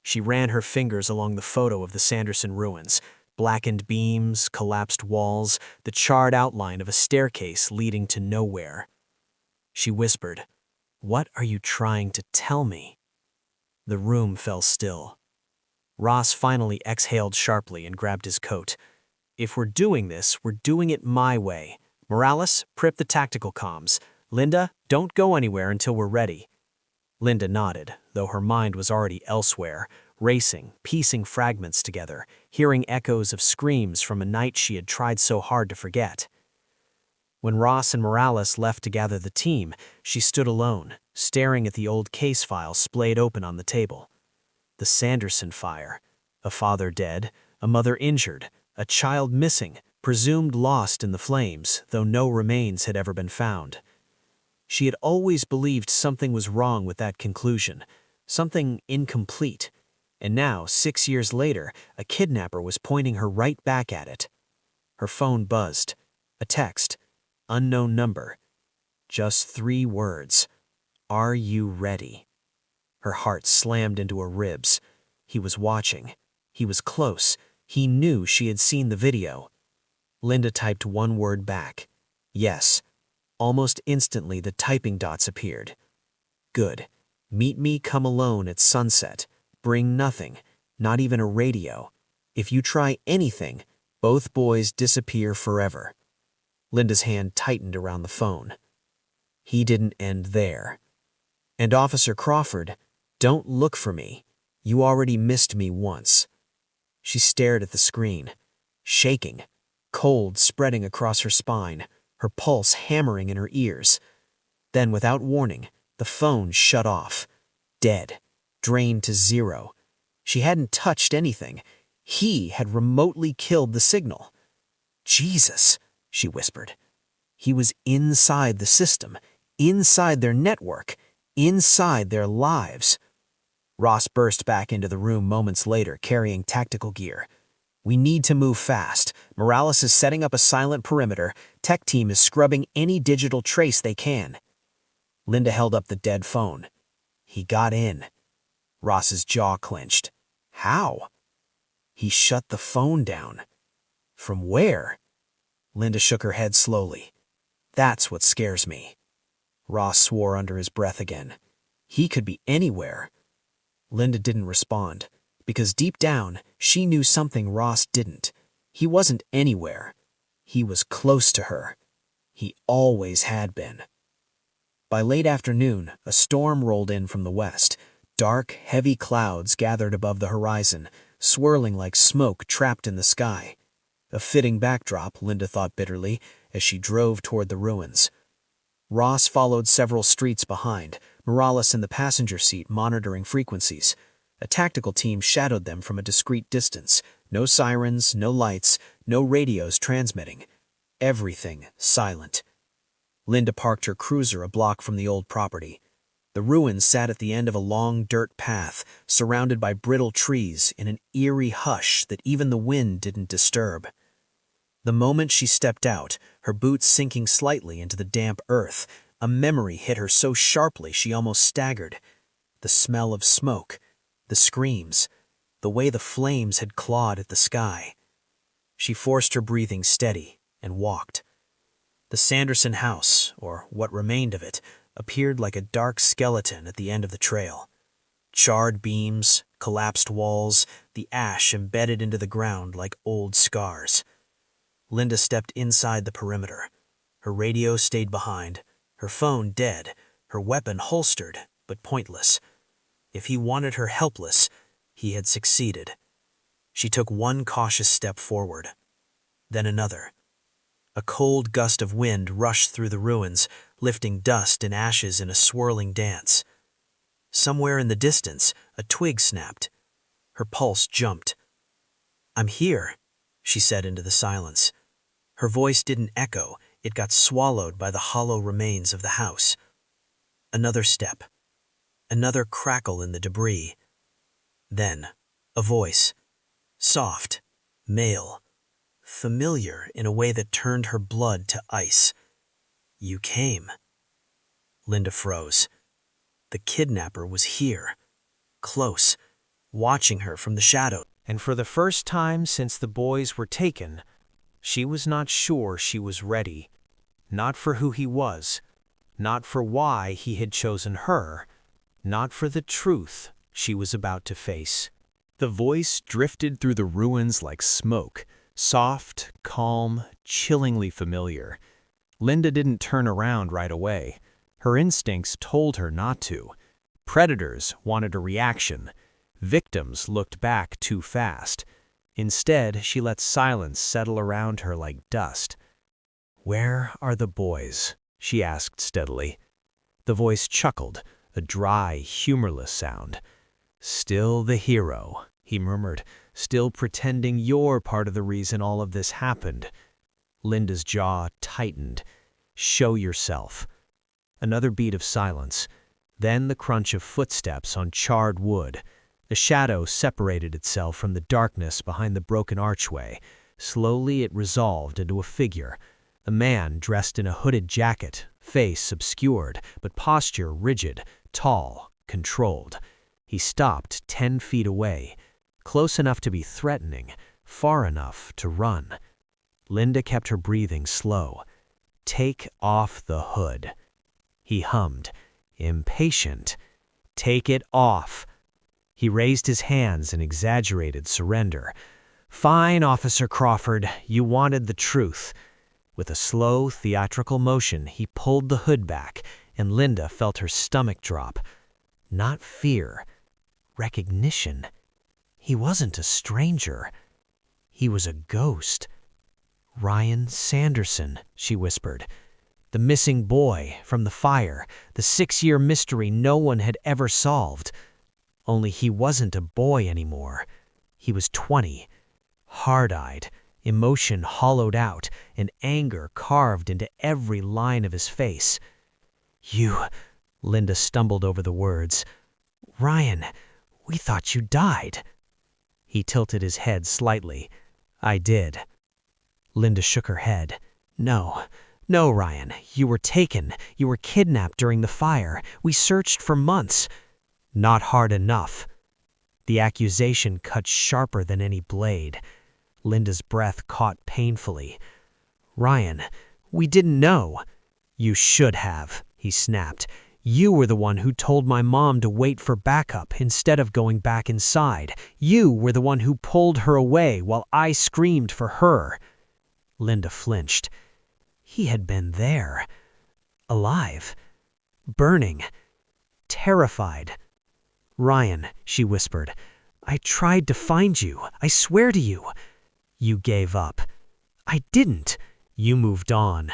She ran her fingers along the photo of the Sanderson ruins, blackened beams, collapsed walls, the charred outline of a staircase leading to nowhere. She whispered, "What are you trying to tell me?" The room fell still. Ross finally exhaled sharply and grabbed his coat. If we're doing this, we're doing it my way. Morales, prep the tactical comms. Linda, don't go anywhere until we're ready. Linda nodded, though her mind was already elsewhere, racing, piecing fragments together, hearing echoes of screams from a night she had tried so hard to forget. When Ross and Morales left to gather the team, she stood alone, staring at the old case file splayed open on the table. The Sanderson fire. A father dead, a mother injured, a child missing, presumed lost in the flames, though no remains had ever been found. She had always believed something was wrong with that conclusion, something incomplete, and now, 6 years later, a kidnapper was pointing her right back at it. Her phone buzzed. A text. Unknown number. Just 3 words. Are you ready? Her heart slammed into her ribs. He was watching. He was close. He knew she had seen the video. Linda typed 1 word back. Yes. Almost instantly, the typing dots appeared. Good. Meet me come alone at sunset. Bring nothing, not even a radio. If you try anything, both boys disappear forever. Linda's hand tightened around the phone. He didn't end there. And Officer Crawford, don't look for me. You already missed me once. She stared at the screen, shaking, cold spreading across her spine, her pulse hammering in her ears. Then, without warning, the phone shut off. Dead. Drained to 0. She hadn't touched anything. He had remotely killed the signal. Jesus, she whispered. He was inside the system, inside their network, inside their lives. Ross burst back into the room moments later, carrying tactical gear. We need to move fast. Morales is setting up a silent perimeter. Tech team is scrubbing any digital trace they can. Linda held up the dead phone. He got in. Ross's jaw clenched. How? He shut the phone down. From where? Linda shook her head slowly. That's what scares me. Ross swore under his breath again. He could be anywhere. Linda didn't respond, because deep down, she knew something Ross didn't. He wasn't anywhere. He was close to her. He always had been. By late afternoon, a storm rolled in from the west. Dark, heavy clouds gathered above the horizon, swirling like smoke trapped in the sky. A fitting backdrop, Linda thought bitterly, as she drove toward the ruins. Ross followed several streets behind, Morales in the passenger seat monitoring frequencies. A tactical team shadowed them from a discreet distance. No sirens, no lights, no radios transmitting. Everything silent. Linda parked her cruiser a block from the old property. The ruins sat at the end of a long dirt path, surrounded by brittle trees in an eerie hush that even the wind didn't disturb. The moment she stepped out, her boots sinking slightly into the damp earth, a memory hit her so sharply she almost staggered. The smell of smoke, the screams, the way the flames had clawed at the sky. She forced her breathing steady and walked. The Sanderson house, or what remained of it, appeared like a dark skeleton at the end of the trail. Charred beams, collapsed walls, the ash embedded into the ground like old scars. Linda stepped inside the perimeter. Her radio stayed behind, her phone dead, her weapon holstered, but pointless. If he wanted her helpless, he had succeeded. She took 1 cautious step forward, then another. A cold gust of wind rushed through the ruins, lifting dust and ashes in a swirling dance. Somewhere in the distance, a twig snapped. Her pulse jumped. "I'm here," she said into the silence. Her voice didn't echo, it got swallowed by the hollow remains of the house. Another step. Another crackle in the debris. Then, a voice. Soft, male, familiar in a way that turned her blood to ice. "You came." Linda froze. The kidnapper was here, close, watching her from the shadow. And for the first time since the boys were taken, she was not sure she was ready. Not for who he was, not for why he had chosen her, not for the truth she was about to face. The voice drifted through the ruins like smoke, soft, calm, chillingly familiar. Linda didn't turn around right away. Her instincts told her not to. Predators wanted a reaction. Victims looked back too fast. Instead, she let silence settle around her like dust. "Where are the boys?" she asked steadily. The voice chuckled, a dry, humorless sound. "Still the hero," he murmured, "still pretending you're part of the reason all of this happened." Linda's jaw tightened. "Show yourself." Another beat of silence, then the crunch of footsteps on charred wood. A shadow separated itself from the darkness behind the broken archway. Slowly it resolved into a figure. A man dressed in a hooded jacket, face obscured, but posture rigid, tall, controlled. He stopped 10 feet away, close enough to be threatening, far enough to run. Linda kept her breathing slow. "Take off the hood." He hummed, impatient. "Take it off." He raised his hands in exaggerated surrender. "Fine, Officer Crawford, you wanted the truth." With a slow, theatrical motion, he pulled the hood back, and Linda felt her stomach drop. Not fear, recognition. He wasn't a stranger. He was a ghost. "Ryan Sanderson," she whispered. "The missing boy from the fire, the 6-year mystery no one had ever solved. Only he wasn't a boy anymore. He was 20, hard-eyed, emotion hollowed out, and anger carved into every line of his face. "You," Linda stumbled over the words. "Ryan, we thought you died." He tilted his head slightly. "I did." Linda shook her head. No, Ryan, you were taken. You were kidnapped during the fire. We searched for months." "Not hard enough." The accusation cut sharper than any blade. Linda's breath caught painfully. "Ryan, we didn't know." "You should have," he snapped. "You were the one who told my mom to wait for backup instead of going back inside. You were the one who pulled her away while I screamed for her." Linda flinched. He had been there. Alive. Burning. Terrified. "Ryan," she whispered, "I tried to find you. I swear to you." "You gave up." "I didn't." "You moved on."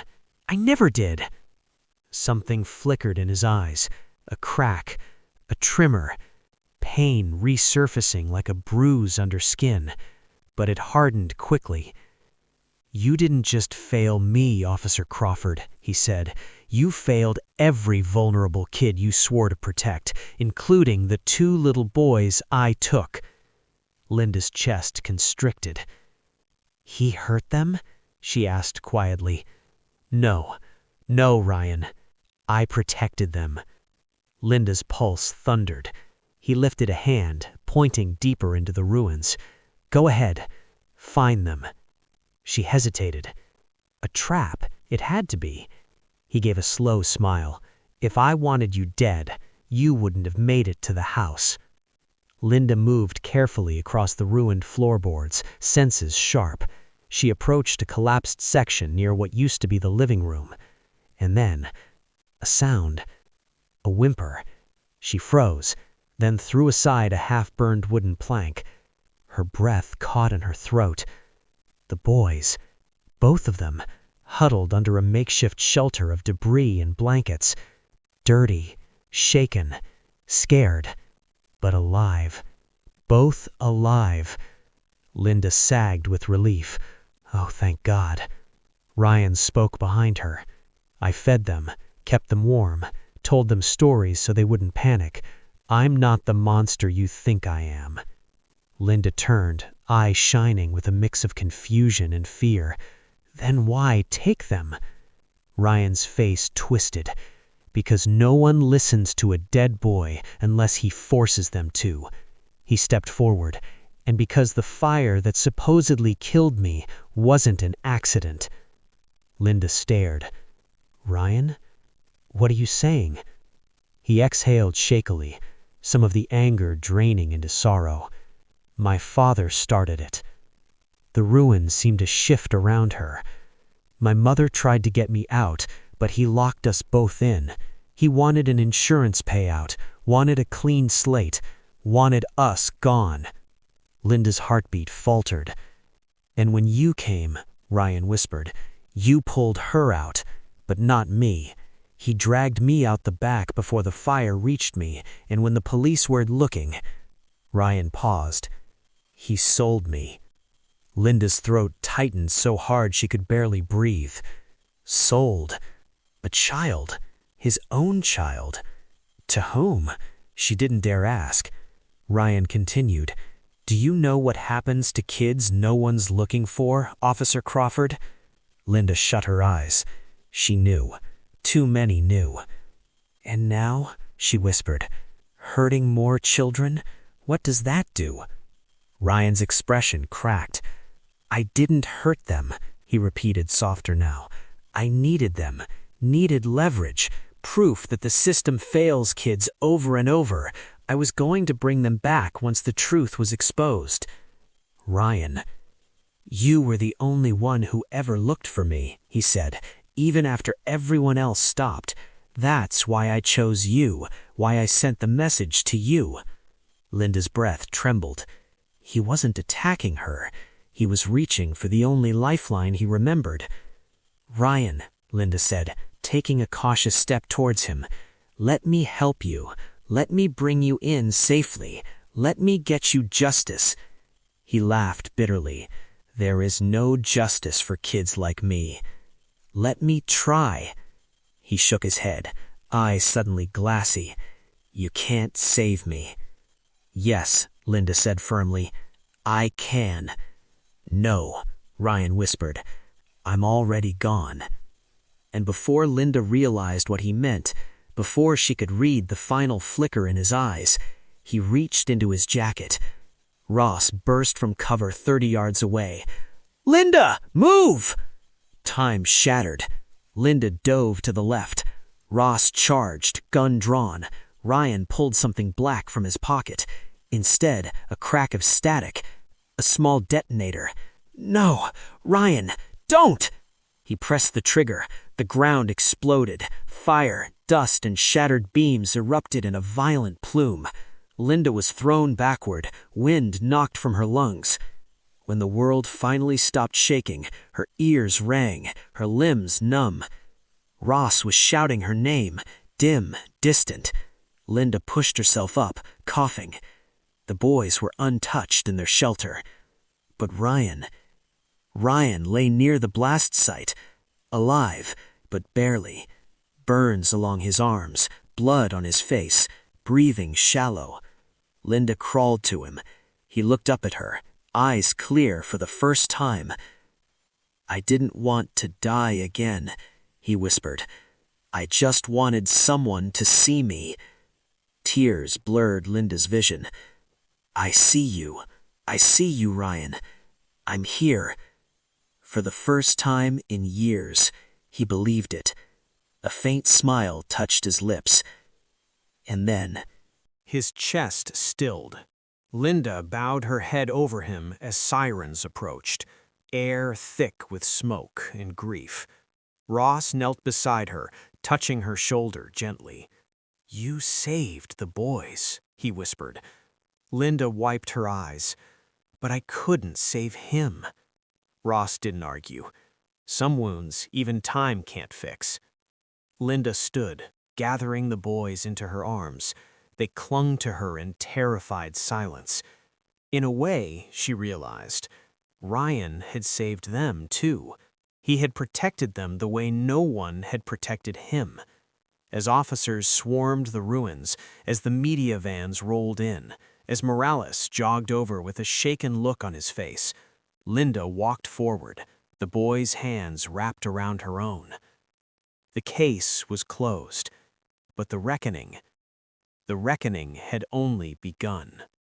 "I never did." Something flickered in his eyes. A crack. A tremor. Pain resurfacing like a bruise under skin. But it hardened quickly. "You didn't just fail me, Officer Crawford," he said. "You failed every vulnerable kid you swore to protect, including the 2 little boys I took." Linda's chest constricted. "He hurt them?" she asked quietly. No, Ryan. I protected them." Linda's pulse thundered. He lifted a hand, pointing deeper into the ruins. "Go ahead. Find them." She hesitated. A trap, it had to be. He gave a slow smile. "If I wanted you dead, you wouldn't have made it to the house." Linda moved carefully across the ruined floorboards, senses sharp. She approached a collapsed section near what used to be the living room. And then, a sound. A whimper. She froze, then threw aside a half-burned wooden plank. Her breath caught in her throat. The boys, both of them, huddled under a makeshift shelter of debris and blankets. Dirty, shaken, scared, but alive. Both alive. Linda sagged with relief. Oh, thank God. Ryan spoke behind her. "I fed them, kept them warm, told them stories so they wouldn't panic. I'm not the monster you think I am." Linda turned, eyes shining with a mix of confusion and fear. "Then why take them?" Ryan's face twisted. "Because no one listens to a dead boy unless he forces them to." He stepped forward. "And because the fire that supposedly killed me wasn't an accident." Linda stared. "Ryan? What are you saying?" He exhaled shakily. some of the anger draining into sorrow. My father started it. The ruins seemed to shift around her. My mother tried to get me out, but he locked us both in. He wanted an insurance payout, wanted a clean slate, wanted us gone. Linda's heartbeat faltered. And when you came, Ryan whispered, you pulled her out, but not me. He dragged me out the back before the fire reached me, and when the police were looking, Ryan paused. He sold me. Linda's throat tightened so hard she could barely breathe. Sold? A child? His own child? To whom? She didn't dare ask. Ryan continued, do you know what happens to kids no one's looking for, Officer Crawford? Linda shut her eyes. She knew. Too many knew. And now, she whispered, hurting more children? What does that do? Ryan's expression cracked. I didn't hurt them, he repeated softer now. I needed them, needed leverage, proof that the system fails kids over and over. I was going to bring them back once the truth was exposed. Ryan, you were the only one who ever looked for me, he said, even after everyone else stopped. That's why I chose you, why I sent the message to you. Linda's breath trembled. He wasn't attacking her. He was reaching for the only lifeline he remembered. Ryan, Linda said, taking a cautious step towards him, let me help you. Let me bring you in safely. Let me get you justice. He laughed bitterly. There is no justice for kids like me. Let me try. He shook his head, eyes suddenly glassy. You can't save me. Yes, Linda said firmly. I can. No, Ryan whispered. I'm already gone. And before Linda realized what he meant, before she could read the final flicker in his eyes, he reached into his jacket. Ross burst from cover 30 yards away. Linda, move! Time shattered. Linda dove to the left. Ross charged, gun drawn. Ryan pulled something black from his pocket. Instead, a crack of static. A small detonator. No, Ryan, don't! He pressed the trigger. The ground exploded. Fire, dust, and shattered beams erupted in a violent plume. Linda was thrown backward, wind knocked from her lungs. When the world finally stopped shaking, her ears rang, her limbs numb. Ross was shouting her name, dim, distant. Linda pushed herself up, coughing. The boys were untouched in their shelter. But Ryan lay near the blast site, alive, but barely. Burns along his arms, blood on his face, breathing shallow. Linda crawled to him. He looked up at her, eyes clear for the first time. I didn't want to die again, he whispered. I just wanted someone to see me. Tears blurred Linda's vision. I see you, Ryan. I'm here. For the first time in years, he believed it. A faint smile touched his lips. And then, his chest stilled. Linda bowed her head over him as sirens approached, air thick with smoke and grief. Ross knelt beside her, touching her shoulder gently. You saved the boys, he whispered. Linda wiped her eyes. But I couldn't save him. Ross didn't argue. Some wounds even time can't fix. Linda stood, gathering the boys into her arms. They clung to her in terrified silence. In a way, she realized, Ryan had saved them too. He had protected them the way no one had protected him. As officers swarmed the ruins, as the media vans rolled in, as Morales jogged over with a shaken look on his face, Linda walked forward, the boy's hands wrapped around her own. The case was closed, but the reckoning had only begun.